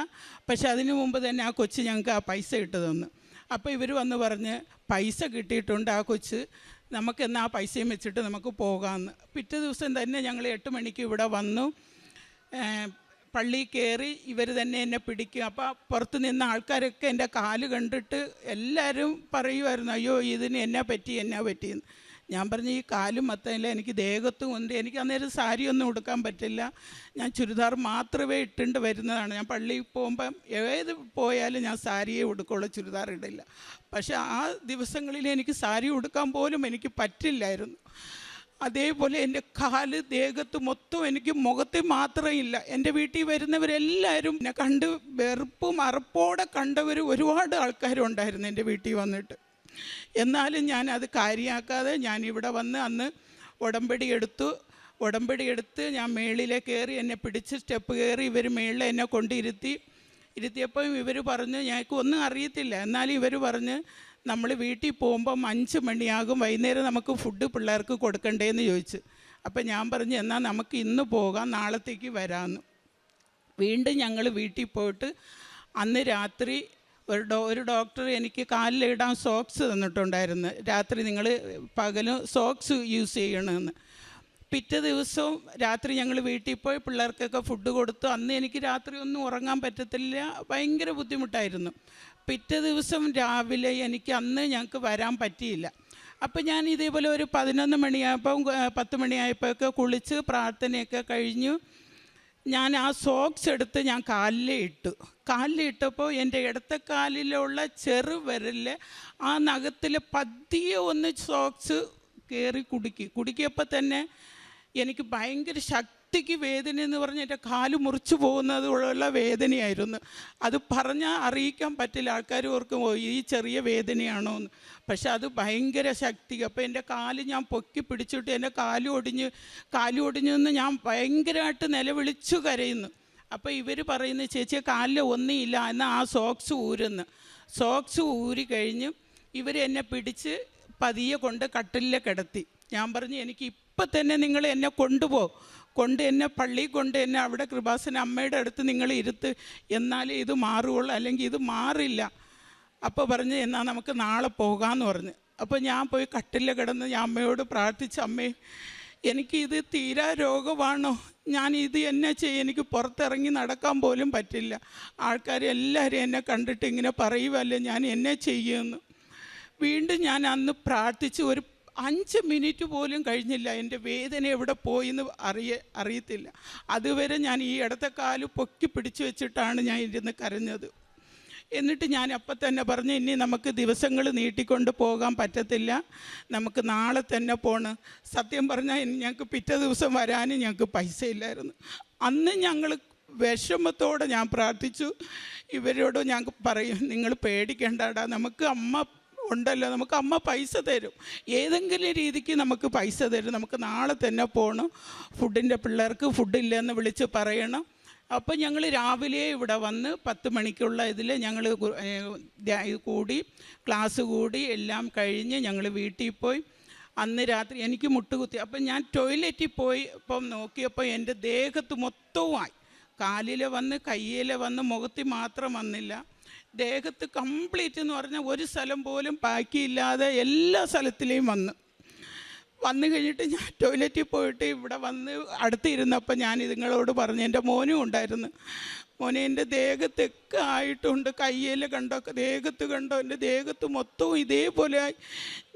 പക്ഷെ അതിനു മുമ്പ് തന്നെ ആ കൊച്ച് ഞങ്ങൾക്ക് ആ പൈസ ഇട്ട് തന്നു. അപ്പോൾ ഇവർ വന്ന് പറഞ്ഞ്, പൈസ കിട്ടിയിട്ടുണ്ട്, ആ കൊച്ച് നമുക്കെന്നാൽ ആ പൈസയും വെച്ചിട്ട് നമുക്ക് പോകാമെന്ന്. പിറ്റേ ദിവസം തന്നെ ഞങ്ങൾ 8 മണിക്ക് ഇവിടെ വന്നു. പള്ളിയിൽ കയറി ഇവർ തന്നെ എന്നെ പിടിക്കും. അപ്പോൾ പുറത്ത് നിന്ന ആൾക്കാരൊക്കെ എൻ്റെ കാല് കണ്ടിട്ട് എല്ലാവരും പറയുമായിരുന്നു, അയ്യോ ഇതിന് എന്നാ പറ്റിയെന്ന്. ഞാൻ പറഞ്ഞു ഈ കാലും മത്തയില്ല, എനിക്ക് ദേഹത്തും ഉണ്ട്, എനിക്ക് അന്നേരം സാരിയൊന്നും ഉടുക്കാൻ പറ്റില്ല, ഞാൻ ചുരിദാർ മാത്രമേ ഇട്ടുകൊണ്ട് വരുന്നതാണ്. ഞാൻ പള്ളിയിൽ പോകുമ്പം ഏത് പോയാലും ഞാൻ സാരിയെ ഉടുക്കുള്ളൂ, ചുരിദാർ ഇടില്ല. പക്ഷേ ആ ദിവസങ്ങളിൽ എനിക്ക് സാരി ഉടുക്കാൻ പോലും എനിക്ക് പറ്റില്ലായിരുന്നു. അതേപോലെ എൻ്റെ കാല് ദേഹത്ത് മൊത്തം, എനിക്ക് മുഖത്ത് മാത്രമില്ല. എൻ്റെ വീട്ടിൽ വരുന്നവരെല്ലാവരും എന്നെ കണ്ട് വെറുപ്പും അറപ്പോടെ കണ്ടവർ ഒരുപാട് ആൾക്കാരുണ്ടായിരുന്നു എൻ്റെ വീട്ടിൽ വന്നിട്ട്. എന്നാലും ഞാൻ അത് കാര്യമാക്കാതെ ഞാൻ ഇവിടെ വന്ന് അന്ന് ഉടമ്പടി എടുത്ത് ഞാൻ മേളിലെ കയറി, എന്നെ പിടിച്ച് സ്റ്റെപ്പ് കയറി ഇവർ മേളിൽ എന്നെ ഇരുത്തിയപ്പോൾ ഇവർ പറഞ്ഞു, ഞങ്ങൾക്ക് ഒന്നും അറിയത്തില്ല, എന്നാലും ഇവർ പറഞ്ഞ് നമ്മൾ വീട്ടിൽ പോകുമ്പം 5 മണിയാകും, വൈകുന്നേരം നമുക്ക് ഫുഡ് പിള്ളേർക്ക് കൊടുക്കണ്ടേന്ന് ചോദിച്ചു. അപ്പം ഞാൻ പറഞ്ഞു എന്നാൽ നമുക്ക് ഇന്ന് പോകാം, നാളത്തേക്ക് വരാമെന്ന്. വീണ്ടും ഞങ്ങൾ വീട്ടിൽ പോയിട്ട് അന്ന് രാത്രി ഒരു ഡോക്ടർ എനിക്ക് കാലിലിടാൻ സോക്സ് തന്നിട്ടുണ്ടായിരുന്നു. രാത്രി നിങ്ങൾ പകലും സോക്സ് യൂസ് ചെയ്യണമെന്ന്. പിറ്റേ ദിവസവും രാത്രി ഞങ്ങൾ വീട്ടിൽ പോയി പിള്ളേർക്കൊക്കെ ഫുഡ് കൊടുത്തു. അന്ന് എനിക്ക് രാത്രി ഒന്നും ഉറങ്ങാൻ പറ്റത്തില്ല, ഭയങ്കര ബുദ്ധിമുട്ടായിരുന്നു. പിറ്റേ ദിവസം രാവിലെ ഞങ്ങൾക്ക് വരാൻ പറ്റിയില്ല. അപ്പം ഞാൻ ഇതേപോലെ ഒരു 11 മണിയായപ്പോൾ 10 മണിയായപ്പോഴൊക്കെ കുളിച്ച് പ്രാർത്ഥനയൊക്കെ കഴിഞ്ഞു. ഞാൻ ആ സോക്സ് എടുത്ത് ഞാൻ കാലിലിട്ടപ്പോൾ എൻ്റെ ഇടത്തെ കാലിലുള്ള ചെറുവിരലിൽ ആ നഖത്തിൽ പതിയെ ഒന്ന് സോക്സ് കയറി കുടുക്കിയപ്പോൾ തന്നെ എനിക്ക് ഭയങ്കര ശക്തിക്ക് വേദന എന്ന് പറഞ്ഞ് എൻ്റെ കാല് മുറിച്ചു പോകുന്നതുള്ള വേദനയായിരുന്നു. അത് പറഞ്ഞാൽ അറിയിക്കാൻ പറ്റില്ല. ആൾക്കാർ ഓർക്കും ഈ ചെറിയ വേദനയാണോ എന്ന്. പക്ഷെ അത് ഭയങ്കര ശക്തി. അപ്പോൾ എൻ്റെ കാല് ഞാൻ പൊക്കി പിടിച്ചിട്ട് എൻ്റെ കാല് ഒടിഞ്ഞു എന്ന് ഞാൻ ഭയങ്കരമായിട്ട് നിലവിളിച്ചു കരയുന്നു. അപ്പോൾ ഇവർ പറയുന്നു, ചേച്ചിയെ കാലിൽ ഒന്നുമില്ല, എന്നാൽ ആ സോക്സ് ഊരി കഴിഞ്ഞ് ഇവർ എന്നെ പിടിച്ച് പതിയെ കൊണ്ട് കട്ടിലിൽ കിടത്തി. ഞാൻ പറഞ്ഞു എനിക്ക് ഇപ്പം തന്നെ നിങ്ങൾ എന്നെ എന്നെ പള്ളിയിൽ എന്നെ അവിടെ കൃപാസന അമ്മയുടെ അടുത്ത് നിങ്ങൾ ഇരുത്ത്, എന്നാലേ ഇത് മാറുകയുള്ളൂ, അല്ലെങ്കിൽ ഇത് മാറില്ല. അപ്പോൾ പറഞ്ഞ് എന്നാൽ നമുക്ക് നാളെ പോകാമെന്ന് പറഞ്ഞു. അപ്പോൾ ഞാൻ പോയി കട്ടിലിൽ കിടന്ന് ഞാൻ അമ്മയോട് പ്രാർത്ഥിച്ച്, അമ്മേ എനിക്കിത് തീരാ രോഗമാണോ, ഞാൻ ഇത് എന്നെ ചെയ്യും, എനിക്ക് പുറത്തിറങ്ങി നടക്കാൻ പോലും പറ്റില്ല, ആൾക്കാരെല്ലാവരും എന്നെ കണ്ടിട്ട് ഇങ്ങനെ പറയുമല്ലേ, ഞാൻ എന്നെ ചെയ്യുമെന്ന്. വീണ്ടും ഞാൻ അന്ന് പ്രാർത്ഥിച്ച് ഒരു 5 മിനിറ്റ് പോലും കഴിഞ്ഞില്ല, എൻ്റെ വേദന എവിടെ പോയിന്ന് അറിയത്തില്ല. അതുവരെ ഞാൻ ഈ ഇടത്തെ കാല് പൊക്കി പിടിച്ചു വെച്ചിട്ടാണ് ഞാൻ ഇരുന്ന് കരഞ്ഞത്. എന്നിട്ട് ഞാൻ അപ്പം തന്നെ പറഞ്ഞു, ഇനി നമുക്ക് ദിവസങ്ങൾ നീട്ടിക്കൊണ്ട് പോകാൻ പറ്റത്തില്ല, നമുക്ക് നാളെ തന്നെ പോകണം. സത്യം പറഞ്ഞാൽ ഞങ്ങൾക്ക് പിറ്റേ ദിവസം വരാനും ഞങ്ങൾക്ക് പൈസ ഇല്ലായിരുന്നു. അന്ന് ഞങ്ങൾ വിഷമത്തോടെ ഞാൻ പ്രാർത്ഥിച്ചു. ഇവരോട് ഞാൻ പറയും, നിങ്ങൾ പേടിക്കേണ്ടാടാ, നമുക്ക് അമ്മ ഉണ്ടല്ലോ, നമുക്ക് അമ്മ പൈസ തരും, ഏതെങ്കിലും രീതിക്ക് നമുക്ക് പൈസ തരും, നമുക്ക് നാളെ തന്നെ പോകണം, പിള്ളേർക്ക് ഫുഡില്ലെന്ന് വിളിച്ച് പറയണം. അപ്പോൾ ഞങ്ങൾ രാവിലെ ഇവിടെ വന്ന് 10 മണിക്കുള്ള ഇതിൽ ഞങ്ങൾ ക്ലാസ് കൂടി എല്ലാം കഴിഞ്ഞ് ഞങ്ങൾ വീട്ടിൽ പോയി. അന്ന് രാത്രി എനിക്ക് മുട്ടുകുത്തി. അപ്പം ഞാൻ ടോയ്ലറ്റിൽ പോയി ഇപ്പം നോക്കിയപ്പോൾ എൻ്റെ ദേഹത്ത് മൊത്തവുമായി, കാലിൽ വന്ന് കയ്യിൽ വന്ന് മുഖത്തിൽ മാത്രം വന്നില്ല, ദേഹത്ത് കംപ്ലീറ്റ് എന്ന് പറഞ്ഞാൽ ഒരു സ്ഥലം പോലും ബാക്കിയില്ലാതെ എല്ലാ സ്ഥലത്തിലേയും വന്നു കഴിഞ്ഞിട്ട് ഞാൻ ടോയ്ലറ്റിൽ പോയിട്ട് ഇവിടെ വന്ന് അടുത്തിരുന്നപ്പോൾ ഞാൻ ഇതുങ്ങളോട് പറഞ്ഞു, എൻ്റെ മോനും ഉണ്ടായിരുന്നു, മോനെ എൻ്റെ ദേഹത്തൊക്കെ ആയിട്ടുണ്ട്, കയ്യിൽ കണ്ടോ, ദേഹത്ത് കണ്ടോ, എൻ്റെ ദേഹത്ത് മൊത്തവും ഇതേപോലെ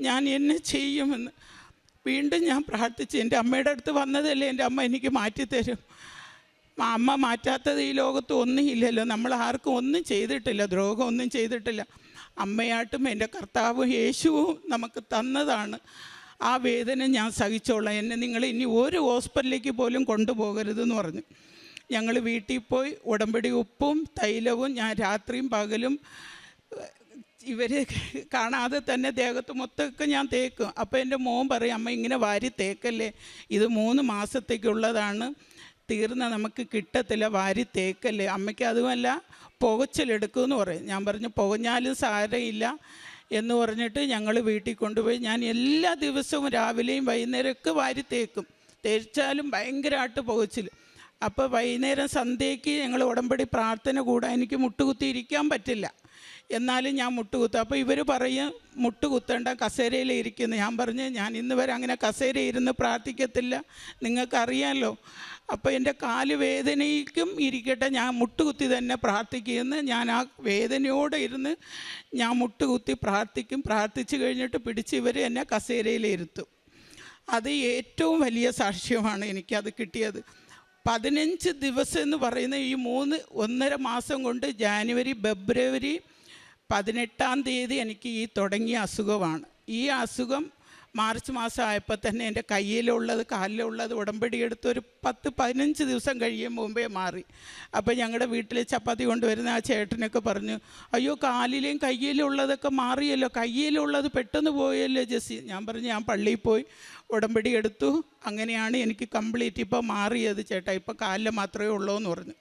ഞാൻ എന്നെ ചെയ്യുമെന്ന്. വീണ്ടും ഞാൻ പ്രാർത്ഥിച്ചു, എൻ്റെ അമ്മയുടെ അടുത്ത് വന്നതല്ലേ, എൻ്റെ അമ്മ എനിക്ക് മാറ്റിത്തരും, അമ്മ മാറ്റാത്തത് ഈ ലോകത്ത് ഒന്നും ഇല്ലല്ലോ, നമ്മൾ ആർക്കും ഒന്നും ചെയ്തിട്ടില്ല, ദ്രോഹം ഒന്നും ചെയ്തിട്ടില്ല, അമ്മയായിട്ടും എൻ്റെ കർത്താവും യേശുവും നമുക്ക് തന്നതാണ്, ആ വേദന ഞാൻ സഹിച്ചോളാം, എന്നെ നിങ്ങൾ ഇനി ഒരു ഹോസ്പിറ്റലിലേക്ക് പോലും കൊണ്ടുപോകരുതെന്ന് പറഞ്ഞു. ഞങ്ങൾ വീട്ടിൽ പോയി ഉടമ്പടി ഉപ്പും തൈലവും ഞാൻ രാത്രിയും പകലും ഇവർ കാണാതെ തന്നെ ദേഹത്ത് മൊത്തമൊക്കെ ഞാൻ തേക്കും. അപ്പോൾ എൻ്റെ മോൻ പറയും, അമ്മ ഇങ്ങനെ വാരി തേക്കല്ലേ, ഇത് 3 മാസത്തേക്കുള്ളതാണ്, തീർന്ന നമുക്ക് കിട്ടത്തില്ല, വാരി തേക്കല്ലേ, അമ്മയ്ക്ക് അതുമല്ല പുകച്ചിലെടുക്കുമെന്ന് പറയും. ഞാൻ പറഞ്ഞു പുകഞ്ഞാലും സാരമില്ല എന്ന് പറഞ്ഞിട്ട് ഞങ്ങൾ വീട്ടിൽ കൊണ്ടുപോയി. ഞാൻ എല്ലാ ദിവസവും രാവിലെയും വൈകുന്നേരമൊക്കെ വാരി തേച്ചാലും ഭയങ്കരമായിട്ട് പുകച്ചിൽ. അപ്പോൾ വൈകുന്നേരം സന്ധ്യയ്ക്ക് ഞങ്ങൾ ഉടമ്പടി പ്രാർത്ഥന കൂടാൻ എനിക്ക് മുട്ടുകുത്തി ഇരിക്കാൻ പറ്റില്ല, എന്നാലും ഞാൻ മുട്ടുകുത്തും. അപ്പോൾ ഇവർ പറയും മുട്ടുകുത്തേണ്ട, കസേരയിൽ ഇരിക്കുന്നു. ഞാൻ പറഞ്ഞു, ഞാൻ ഇന്ന് വരെ അങ്ങനെ കസേര ഇരുന്ന് പ്രാർത്ഥിക്കത്തില്ല, നിങ്ങൾക്കറിയാമല്ലോ. അപ്പോൾ എൻ്റെ കാല് വേദനയ്ക്കും ഇരിക്കട്ടെ, ഞാൻ മുട്ടുകുത്തി തന്നെ പ്രാർത്ഥിക്കുമെന്ന്. ഞാൻ ആ വേദനയോടെ ഇരുന്ന് ഞാൻ മുട്ടുകുത്തി പ്രാർത്ഥിക്കും. പ്രാർത്ഥിച്ച് കഴിഞ്ഞിട്ട് പിടിച്ച് ഇവർ എന്നെ കസേരയിൽ ഇരുത്തും. അത് ഏറ്റവും വലിയ സാക്ഷ്യമാണ് എനിക്കത് കിട്ടിയത്. 15 ദിവസം എന്ന് പറയുന്ന ഈ 1.5 മാസം കൊണ്ട് ജാനുവരി ഫെബ്രുവരി 18-ാം തീയതി എനിക്ക് ഈ തുടങ്ങിയ അസുഖമാണ്. ഈ അസുഖം മാർച്ച് മാസം ആയപ്പോൾ തന്നെ എൻ്റെ കയ്യിലുള്ളത് കാലിലുള്ളത് ഉടമ്പടി എടുത്ത് ഒരു 10-15 ദിവസം കഴിയും മുമ്പേ മാറി. അപ്പോൾ ഞങ്ങളുടെ വീട്ടിൽ ചപ്പാത്തി കൊണ്ടുവരുന്ന ആ ചേട്ടനൊക്കെ പറഞ്ഞു, അയ്യോ കാലിലെയും കയ്യിലും ഉള്ളതൊക്കെ മാറിയല്ലോ, കയ്യിലുള്ളത് പെട്ടെന്ന് പോയല്ലോ ജെസ്സി. ഞാൻ പറഞ്ഞു ഞാൻ പള്ളിയിൽ പോയി ഉടമ്പടി എടുത്തു, അങ്ങനെയാണ് എനിക്ക് കംപ്ലീറ്റ് ഇപ്പോൾ മാറിയത് ചേട്ടാ, ഇപ്പോൾ കാലിൽ മാത്രമേ ഉള്ളൂ എന്ന് പറഞ്ഞു.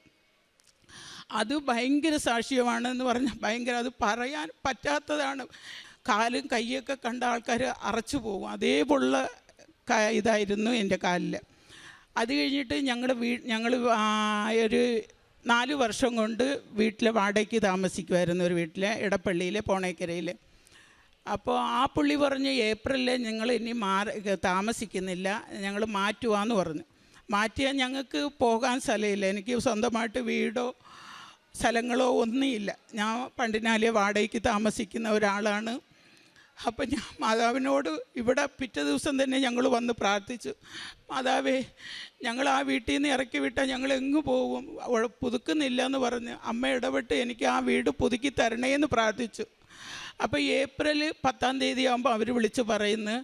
അത് ഭയങ്കര സാക്ഷ്യമാണെന്ന് പറഞ്ഞാൽ ഭയങ്കര, അത് പറയാൻ പറ്റാത്തതാണ്. കാലും കൈയൊക്കെ കണ്ട ആൾക്കാർ അറച്ചു പോകും, അതേപോലുള്ള ഇതായിരുന്നു എൻ്റെ കാലിൽ. അത് കഴിഞ്ഞിട്ട് ഞങ്ങൾ ഒരു 4 വർഷം കൊണ്ട് വീട്ടിലെ വാടകയ്ക്ക് താമസിക്കുമായിരുന്നു, ഒരു വീട്ടിലെ ഇടപ്പള്ളിയിലെ പോണേക്കരയിൽ. അപ്പോൾ ആ പുള്ളി പറഞ്ഞു ഏപ്രിലിൽ നിങ്ങൾ ഇനി താമസിക്കുന്നില്ല, ഞങ്ങൾ മാറ്റുവാന്ന് പറഞ്ഞു. മാറ്റിയാൽ ഞങ്ങൾക്ക് പോകാൻ സ്ഥലമില്ല, എനിക്ക് സ്വന്തമായിട്ട് വീടോ സ്ഥലങ്ങളോ ഒന്നുമില്ല. ഞാൻ പണ്ടിനാലെ വാടകയ്ക്ക് താമസിക്കുന്ന ഒരാളാണ്. അപ്പം ഞാൻ മാതാവിനോട് ഇവിടെ പിറ്റേ ദിവസം തന്നെ ഞങ്ങൾ വന്ന് പ്രാർത്ഥിച്ചു, മാതാവേ ഞങ്ങൾ ആ വീട്ടിൽ നിന്ന് ഇറക്കി വിട്ടാൽ ഞങ്ങൾ എങ്ങ് പോകും, പുതുക്കുന്നില്ല എന്ന് പറഞ്ഞ് അമ്മ ഇടപെട്ട് എനിക്ക് ആ വീട് പുതുക്കി തരണേന്ന് പ്രാർത്ഥിച്ചു. അപ്പോൾ ഏപ്രിൽ 10-ാം തീയതി ആകുമ്പോൾ അവർ വിളിച്ച് പറയുന്നു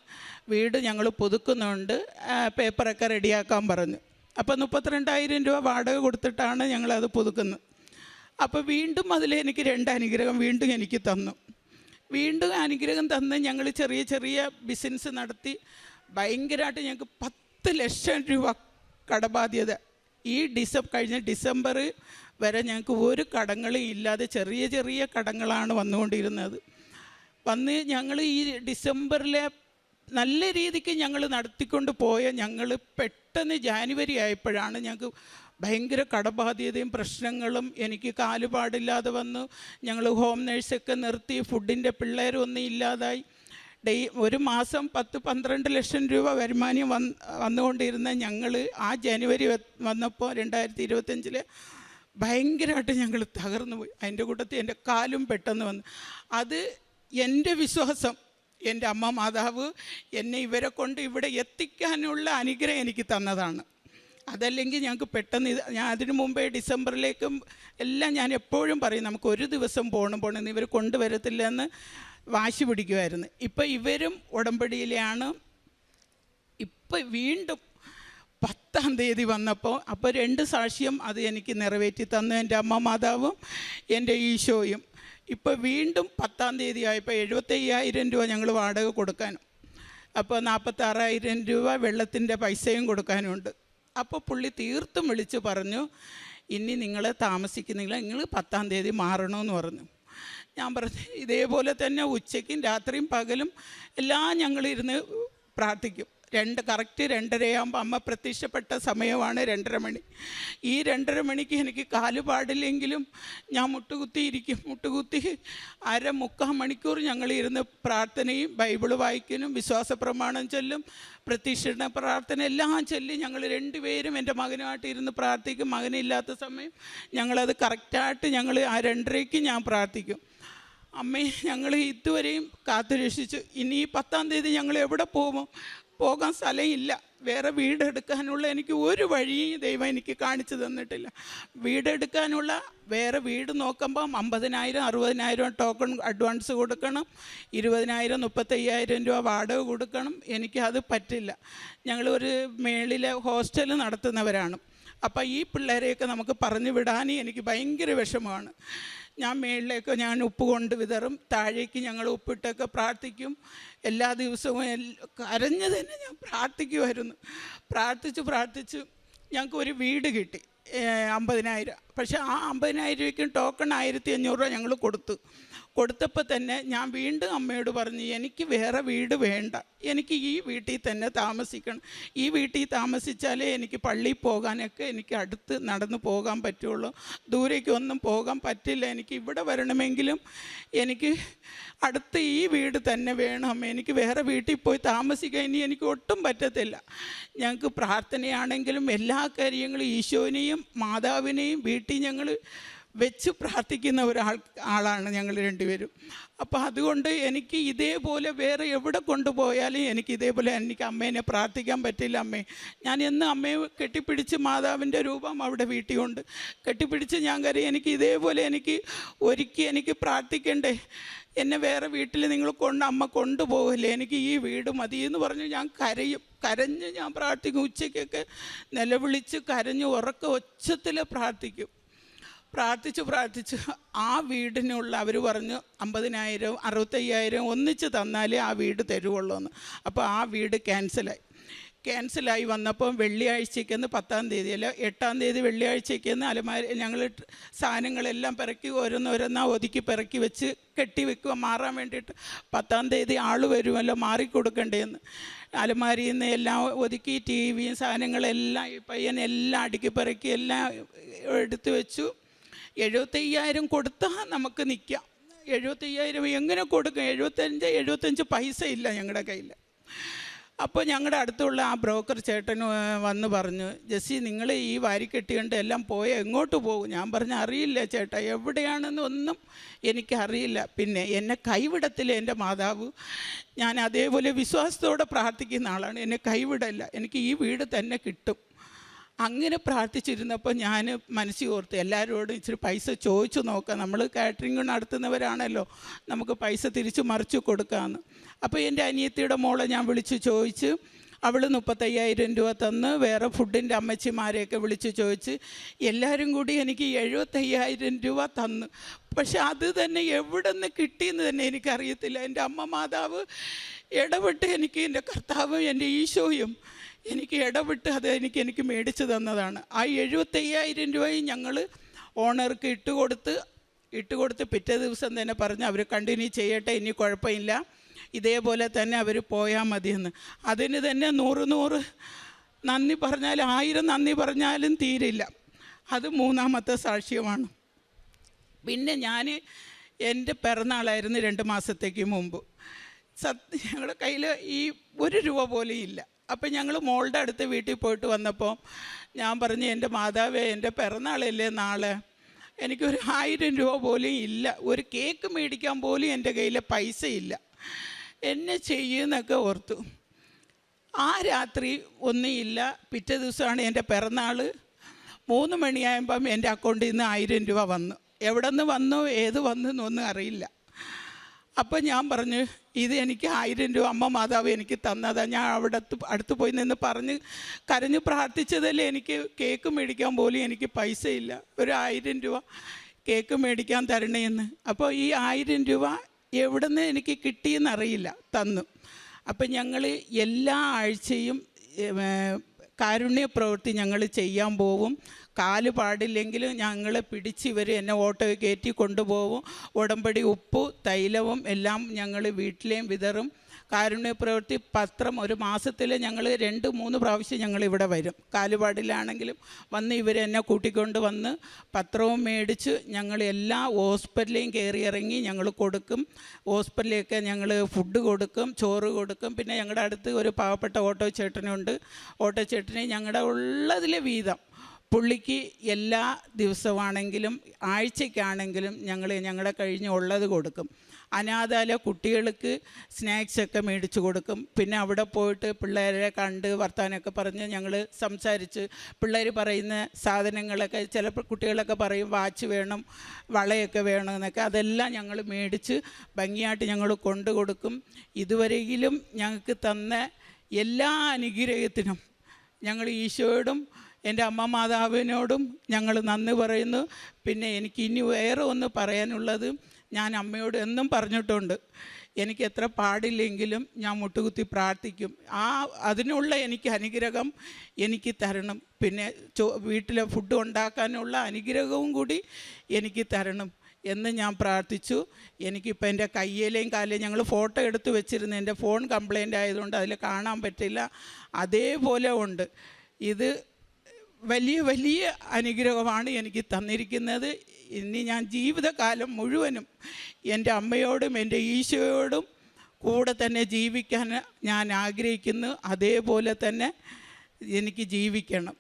വീട് ഞങ്ങൾ പുതുക്കുന്നുണ്ട്, പേപ്പറൊക്കെ റെഡിയാക്കാൻ പറഞ്ഞു. അപ്പോൾ 32,000 രൂപ വാടക കൊടുത്തിട്ടാണ് ഞങ്ങളത് പുതുക്കുന്നത്. അപ്പോൾ വീണ്ടും അതിലെനിക്ക് 2 അനുഗ്രഹം വീണ്ടും എനിക്ക് തന്നു. വീണ്ടും അനുഗ്രഹം തന്ന് ഞങ്ങൾ ചെറിയ ചെറിയ ബിസിനസ് നടത്തി ഭയങ്കരമായിട്ട് ഞങ്ങൾക്ക് 10 ലക്ഷം രൂപ കടബാധ്യത. ഈ കഴിഞ്ഞ ഡിസംബർ വരെ ഞങ്ങൾക്ക് ഒരു കടങ്ങളും ഇല്ലാതെ ചെറിയ ചെറിയ കടങ്ങളാണ് വന്നുകൊണ്ടിരുന്നത്. ഞങ്ങൾ ഈ ഡിസംബറിലെ നല്ല രീതിക്ക് ഞങ്ങൾ നടത്തിക്കൊണ്ട് പോയ ഞങ്ങൾ പെട്ടെന്ന് ജാനുവരി ആയപ്പോഴാണ് ഞങ്ങൾക്ക് ഭയങ്കര കടബാധ്യതയും പ്രശ്നങ്ങളും. എനിക്ക് കാലുപാടില്ലാതെ വന്നു, ഞങ്ങൾ ഹോം നേഴ്സൊക്കെ നിർത്തി, ഫുഡിൻ്റെ പിള്ളേരൊന്നും ഇല്ലാതായി. ഒരു മാസം 10-12 ലക്ഷം രൂപ വരുമാനം വന്നുകൊണ്ടിരുന്ന ഞങ്ങൾ ആ ജനുവരി വന്നപ്പോൾ 2025 ഭയങ്കരമായിട്ട് ഞങ്ങൾ തകർന്നു പോയി. അതിൻ്റെ കൂട്ടത്തിൽ എൻ്റെ കാലും പെട്ടെന്ന് വന്നു. അത് എൻ്റെ വിശ്വാസം, എൻ്റെ അമ്മ മാതാവ് എന്നെ ഇവരെ കൊണ്ട് ഇവിടെ എത്തിക്കാനുള്ള അനുഗ്രഹം എനിക്ക് തന്നതാണ്. അതല്ലെങ്കിൽ ഞങ്ങൾക്ക് പെട്ടെന്ന് ഞാൻ അതിനു മുമ്പേ ഡിസംബറിലേക്കും എല്ലാം ഞാൻ എപ്പോഴും പറയും നമുക്ക് ഒരു ദിവസം പോകണമെന്ന്, ഇവർ കൊണ്ടുവരത്തില്ല എന്ന് വാശി പിടിക്കുമായിരുന്നു. ഇപ്പം ഇവരും ഉടമ്പടിയിലാണ്. ഇപ്പം വീണ്ടും 10-ാം തീയതി വന്നപ്പോൾ അപ്പോൾ 2 സാക്ഷ്യം അത് എനിക്ക് നിറവേറ്റി തന്നു, എൻ്റെ അമ്മ മാതാവും എൻ്റെ ഈശോയും. ഇപ്പോൾ വീണ്ടും 10-ാം തീയതി ആയപ്പോൾ 75,000 രൂപ ഞങ്ങൾ വാടക കൊടുക്കാനും, അപ്പോൾ 46,000 രൂപ വെള്ളത്തിൻ്റെ പൈസയും കൊടുക്കാനുമുണ്ട്. അപ്പോൾ പുള്ളി തീർത്തും വിളിച്ച് പറഞ്ഞു ഇനി നിങ്ങൾ താമസിക്കുന്നില്ല, നിങ്ങൾ 10-ാം തീയതി മാറണമെന്ന് പറഞ്ഞു. ഞാൻ പറഞ്ഞു ഇതേപോലെ തന്നെ ഉച്ചയ്ക്കും രാത്രിയും പകലും എല്ലാം ഞങ്ങളിരുന്ന് പ്രാർത്ഥിക്കും. കറക്റ്റ് 2:30 അമ്മ പ്രത്യക്ഷപ്പെട്ട സമയമാണ് 2:30 മണി. ഈ 2:30 മണിക്ക് എനിക്ക് കാലുപാടില്ലെങ്കിലും ഞാൻ മുട്ടുകുത്തി 1/2-3/4 മണിക്കൂർ ഞങ്ങളിരുന്ന് പ്രാർത്ഥനയും ബൈബിള് വായിക്കലും വിശ്വാസ പ്രമാണം ചൊല്ലും പ്രത്യക്ഷണ പ്രാർത്ഥന എല്ലാം ചൊല്ലി ഞങ്ങൾ 2 പേരും എൻ്റെ മകനുമായിട്ട് ഇരുന്ന് പ്രാർത്ഥിക്കും. മകനില്ലാത്ത സമയം ഞങ്ങളത് കറക്റ്റായിട്ട് ആ 2:30ക്ക് ഞാൻ പ്രാർത്ഥിക്കും. അമ്മേ ഞങ്ങൾ ഇതുവരെയും കാത്തുരക്ഷിച്ചു. ഇനി ഈ 10-ാം തീയതി ഞങ്ങൾ എവിടെ പോകാൻ സ്ഥലമില്ല, വേറെ വീടെടുക്കാനുള്ള എനിക്ക് ഒരു വഴിയും ദൈവം എനിക്ക് കാണിച്ചു തന്നിട്ടില്ല. വീടെടുക്കാനുള്ള വേറെ വീട് നോക്കുമ്പം 50,000 60,000 ടോക്കൺ അഡ്വാൻസ് കൊടുക്കണം, 20,000 35,000 രൂപ വാടക കൊടുക്കണം. എനിക്കത് പറ്റില്ല. ഞങ്ങളൊരു മേളിലെ ഹോസ്റ്റൽ നടത്തുന്നവരാണ്. അപ്പോൾ ഈ പിള്ളേരെയൊക്കെ നമുക്ക് പറഞ്ഞു വിടാൻ എനിക്ക് ഭയങ്കര വിഷമമാണ്. ഞാൻ മേളിലേക്ക് ഉപ്പ് കൊണ്ട് വിതറും, താഴേക്ക് ഞങ്ങൾ ഉപ്പിട്ടൊക്കെ പ്രാർത്ഥിക്കും. എല്ലാ ദിവസവും കരഞ്ഞു തന്നെ ഞാൻ പ്രാർത്ഥിക്കുമായിരുന്നു. പ്രാർത്ഥിച്ച് ഞങ്ങൾക്ക് ഒരു വീട് കിട്ടി 50,000. പക്ഷേ ആ 50,000 രൂപയ്ക്കും ടോക്കൺ 1,500 രൂപ ഞങ്ങൾ കൊടുത്തപ്പോൾ തന്നെ ഞാൻ വീണ്ടും അമ്മയോട് പറഞ്ഞു എനിക്ക് വേറെ വീട് വേണ്ട, എനിക്ക് ഈ വീട്ടിൽ തന്നെ താമസിക്കണം. ഈ വീട്ടിൽ താമസിച്ചാലേ എനിക്ക് പള്ളിയിൽ പോകാനൊക്കെ എനിക്ക് അടുത്ത് നടന്ന് പോകാൻ പറ്റുള്ളൂ, ദൂരേക്കൊന്നും പോകാൻ പറ്റില്ല. എനിക്ക് ഇവിടെ വരണമെങ്കിലും എനിക്ക് അടുത്ത് ഈ വീട് തന്നെ വേണം. എനിക്ക് വേറെ വീട്ടിൽ പോയി താമസിക്കാൻ ഇനി എനിക്ക് ഒട്ടും പറ്റത്തില്ല. ഞങ്ങൾക്ക് പ്രാർത്ഥനയാണെങ്കിലും എല്ലാ കാര്യങ്ങളും ഈശോനെയും മാതാവിനെയും വീട്ടിൽ ഞങ്ങൾ വെച്ച് പ്രാർത്ഥിക്കുന്ന ആളാണ് ഞങ്ങൾ രണ്ടുപേരും. അപ്പോൾ അതുകൊണ്ട് എനിക്ക് ഇതേപോലെ വേറെ എവിടെ കൊണ്ടുപോയാലും എനിക്ക് ഇതേപോലെ എനിക്ക് അമ്മേനെ പ്രാർത്ഥിക്കാൻ പറ്റില്ല. അമ്മേ, ഞാൻ എന്ന് അമ്മയെ കെട്ടിപ്പിടിച്ച്, മാതാവിൻ്റെ രൂപം അവിടെ വീട്ടിലുണ്ട്, കെട്ടിപ്പിടിച്ച് ഞാൻ കരയും. എനിക്ക് ഇതേപോലെ എനിക്ക് പ്രാർത്ഥിക്കണ്ടേ, എന്നെ വേറെ വീട്ടിൽ നിങ്ങൾ അമ്മ കൊണ്ടുപോകില്ലേ, എനിക്ക് ഈ വീട് മതി എന്ന് പറഞ്ഞ് ഞാൻ കരഞ്ഞ് ഞാൻ പ്രാർത്ഥിക്കും. ഉച്ചയ്ക്കൊക്കെ നിലവിളിച്ച് കരഞ്ഞ് ഒച്ചത്തിൽ പ്രാർത്ഥിക്കും. പ്രാർത്ഥിച്ച് ആ വീടിനുള്ള അവർ പറഞ്ഞു 50,000 65,000 ഒന്നിച്ച് തന്നാലേ ആ വീട് തരുവുള്ളൂ എന്ന്. അപ്പോൾ ആ വീട് ക്യാൻസലായി വന്നപ്പോൾ വെള്ളിയാഴ്ചയ്ക്കെന്ന് 10-ാം തീയതി അല്ല 8-ാം തീയതി വെള്ളിയാഴ്ചയ്ക്കെന്ന് അലമാരി ഞങ്ങൾ സാധനങ്ങളെല്ലാം പിറക്കി ഓരോന്നോരോന്നാ ഒതുക്കി പിറക്കി വെച്ച് കെട്ടി വെക്കുക മാറാൻ വേണ്ടിയിട്ട്. 10-ാം തീയതി ആൾ വരുമല്ലോ മാറിക്കൊടുക്കണ്ടേന്ന്. അലമാരിയിൽ നിന്ന് എല്ലാം ഒതുക്കി ടിവിയും സാധനങ്ങളെല്ലാം ഈ പയ്യനെല്ലാം അടുക്കി പിറക്കി എല്ലാം എടുത്തു വെച്ചു. 75,000 കൊടുത്താൽ നമുക്ക് നിൽക്കാം. 75,000 എങ്ങനെ കൊടുക്കും? 75 പൈസ ഇല്ല ഞങ്ങളുടെ കയ്യിൽ. അപ്പോൾ ഞങ്ങളുടെ അടുത്തുള്ള ആ ബ്രോക്കർ ചേട്ടൻ വന്ന് പറഞ്ഞു, ജെസ്സി നിങ്ങൾ ഈ വാരിക്കെട്ടിക്കൊണ്ട് എല്ലാം പോയാൽ എങ്ങോട്ട് പോകും? ഞാൻ പറഞ്ഞു, അറിയില്ല ചേട്ടാ, എവിടെയാണെന്ന് ഒന്നും എനിക്കറിയില്ല. പിന്നെ എന്നെ കൈവിടത്തില്ല എൻ്റെ മാതാവ്. ഞാൻ അതേപോലെ വിശ്വാസത്തോടെ പ്രാർത്ഥിക്കുന്ന ആളാണ്. എന്നെ കൈവിടല്ല, എനിക്ക് ഈ വീട് തന്നെ കിട്ടും. അങ്ങനെ പ്രാർത്ഥിച്ചിരുന്നപ്പോൾ ഞാൻ മനസ്സിൽ ഓർത്ത് എല്ലാവരോടും ഇച്ചിരി പൈസ ചോദിച്ചു നോക്കാം, നമ്മൾ കാറ്ററിംഗ് നടത്തുന്നവരാണല്ലോ, നമുക്ക് പൈസ തിരിച്ച് മറിച്ച് കൊടുക്കാമെന്ന്. അപ്പോൾ എൻ്റെ അനിയത്തിയുടെ മോളെ ഞാൻ വിളിച്ച് ചോദിച്ച്, അവൾ 35,000 രൂപ തന്ന്. വേറെ ഫുഡിൻ്റെ അമ്മച്ചിമാരെയൊക്കെ വിളിച്ച് ചോദിച്ച് എല്ലാവരും കൂടി എനിക്ക് 75,000 രൂപ തന്നു. പക്ഷെ അത് തന്നെ എവിടെ നിന്ന് കിട്ടിയെന്ന് തന്നെ എനിക്കറിയത്തില്ല. എൻ്റെ അമ്മ മാതാവ് ഇടപെട്ട് എനിക്ക്, എൻ്റെ കർത്താവും എൻ്റെ ഈശോയും എനിക്ക് ഇടപെട്ട് അത് എനിക്ക് മേടിച്ച് തന്നതാണ്. ആ 75,000 രൂപയും ഞങ്ങൾ ഓണർക്ക് ഇട്ടുകൊടുത്ത് പിറ്റേ ദിവസം തന്നെ പറഞ്ഞ് അവർ കണ്ടിന്യൂ ചെയ്യട്ടെ, ഇനി കുഴപ്പമില്ല, ഇതേപോലെ തന്നെ അവർ പോയാൽ മതിയെന്ന്. അതിന് തന്നെ 100 നന്ദി പറഞ്ഞാൽ 1000 നന്ദി പറഞ്ഞാലും തീരില്ല. അത് 3ാമത്തെ സാക്ഷ്യമാണ്. പിന്നെ ഞാൻ എൻ്റെ പിറന്നാളായിരുന്നു 2 മാസത്തേക്ക് മുമ്പ്. ഞങ്ങളുടെ കയ്യിൽ ഈ 1 രൂപ പോലും ഇല്ല. അപ്പം ഞങ്ങൾ മോളുടെ അടുത്ത് വീട്ടിൽ പോയിട്ട് വന്നപ്പോൾ ഞാൻ പറഞ്ഞു, എൻ്റെ മാതാവേ, എൻ്റെ പിറന്നാളല്ലേ നാളെ, എനിക്കൊരു 1000 രൂപ പോലും ഇല്ല, ഒരു കേക്ക് മേടിക്കാൻ പോലും എൻ്റെ കയ്യിൽ പൈസ ഇല്ല, എന്നെ ചെയ്യുന്നൊക്കെ ഓർത്തു. ആ രാത്രി ഒന്നുമില്ല. പിറ്റേ ദിവസമാണ് എൻ്റെ പിറന്നാൾ. 3 മണിയാകുമ്പം എൻ്റെ അക്കൗണ്ടിൽ നിന്ന് 1000 രൂപ വന്നു. എവിടെ നിന്ന് വന്നു, ഏത് വന്നു എന്നൊന്നും അറിയില്ല. അപ്പം ഞാൻ പറഞ്ഞു, ഇത് എനിക്ക് 1000 രൂപ അമ്മ മാതാവ് എനിക്ക് തന്നതാണ്. ഞാൻ അടുത്ത് പോയി നിന്ന് കരഞ്ഞ് പ്രാർത്ഥിച്ചതല്ലേ, എനിക്ക് കേക്ക് മേടിക്കാൻ പോലും എനിക്ക് പൈസ ഇല്ല, ഒരു 1000 രൂപ കേക്ക് മേടിക്കാൻ തരണേന്ന്. അപ്പോൾ ഈ 1000 രൂപ എവിടെ നിന്ന് എനിക്ക് കിട്ടിയെന്നറിയില്ല, തന്നു. അപ്പം ഞങ്ങൾ എല്ലാ ആഴ്ചയും കാരുണ്യ പ്രവൃത്തി ഞങ്ങൾ ചെയ്യാൻ പോവും. കാല് പാടില്ലെങ്കിലും ഞങ്ങളെ പിടിച്ച് ഇവർ എന്നെ ഓട്ടോയിൽ കയറ്റി കൊണ്ടുപോകും. ഉടമ്പടി ഉപ്പും തൈലവും എല്ലാം ഞങ്ങൾ വീട്ടിലേയും വിതറും. കാരുണ്യ പ്രവൃത്തി പത്രം ഒരു മാസത്തിൽ ഞങ്ങൾ 2-3 പ്രാവശ്യം ഞങ്ങളിവിടെ വരും. കാലുപാടിലാണെങ്കിലും വന്ന് ഇവരെന്നെ കൂട്ടിക്കൊണ്ട് വന്ന് പത്രവും മേടിച്ച് ഞങ്ങൾ എല്ലാ ഹോസ്പിറ്റലിലും കയറി ഇറങ്ങി ഞങ്ങൾ കൊടുക്കും. ഹോസ്പിറ്റലിലൊക്കെ ഞങ്ങൾ ഫുഡ് കൊടുക്കും, ചോറ് കൊടുക്കും. പിന്നെ ഞങ്ങളുടെ അടുത്ത് ഒരു പാവപ്പെട്ട ഓട്ടോ ചേട്ടനുണ്ട്. ഓട്ടോ ചേട്ടന് ഞങ്ങളുടെ ഉള്ളതിലെ വീതം പുള്ളിക്ക് എല്ലാ ദിവസമാണെങ്കിലും ആഴ്ചയ്ക്കാണെങ്കിലും ഞങ്ങളുടെ കഴിഞ്ഞ് ഉള്ളത് കൊടുക്കും. അനാഥാലയ കുട്ടികൾക്ക് സ്നാക്സൊക്കെ മേടിച്ച് കൊടുക്കും. പിന്നെ അവിടെ പോയിട്ട് പിള്ളേരെ കണ്ട് വർത്താനമൊക്കെ പറഞ്ഞ് ഞങ്ങൾ സംസാരിച്ച് പിള്ളേർ പറയുന്ന സാധനങ്ങളൊക്കെ, ചിലപ്പോൾ കുട്ടികളൊക്കെ പറയും വാച്ച് വേണം, വളയൊക്കെ വേണമെന്നൊക്കെ, അതെല്ലാം ഞങ്ങൾ മേടിച്ച് ഭംഗിയായിട്ട് ഞങ്ങൾ കൊണ്ടു കൊടുക്കും. ഇതുവരെയും ഞങ്ങൾക്ക് തന്ന എല്ലാ അനുഗ്രഹത്തിനും ഞങ്ങൾ ഈശോയോടും എൻ്റെ അമ്മ മാതാവിനോടും ഞങ്ങൾ നന്ദി പറയുന്നു. പിന്നെ എനിക്ക് ഇനി വേറെ ഒന്ന് പറയാനുള്ളത്, ഞാൻ അമ്മയോട് എന്നും പറഞ്ഞിട്ടുണ്ട്, എനിക്ക് എത്ര പാടില്ലെങ്കിലും ഞാൻ മുട്ടുകുത്തി പ്രാർത്ഥിക്കും. അതിനുള്ള എനിക്ക് അനുഗ്രഹം എനിക്ക് തരണം. പിന്നെ വീട്ടിലെ ഫുഡ് ഉണ്ടാക്കാനുള്ള അനുഗ്രഹവും കൂടി എനിക്ക് തരണം എന്ന് ഞാൻ പ്രാർത്ഥിച്ചു. എനിക്കിപ്പോൾ എൻ്റെ കയ്യിലെയും കാലിലെയും ഞങ്ങൾ ഫോട്ടോ എടുത്ത് വെച്ചിരുന്നു. എൻ്റെ ഫോൺ കംപ്ലൈൻ്റ് ആയതുകൊണ്ട് അതിൽ കാണാൻ പറ്റില്ല. അതേപോലെ ഉണ്ട്. ഇത് വലിയ അനുഗ്രഹമാണ് എനിക്ക് തന്നിരിക്കുന്നത്. ഇനി ഞാൻ ജീവിതകാലം മുഴുവനും എൻ്റെ അമ്മയോടും എൻ്റെ ഈശോയോടും കൂടെ തന്നെ ജീവിക്കാൻ ഞാൻ ആഗ്രഹിക്കുന്നു. അതേപോലെ തന്നെ എനിക്ക് ജീവിക്കണം.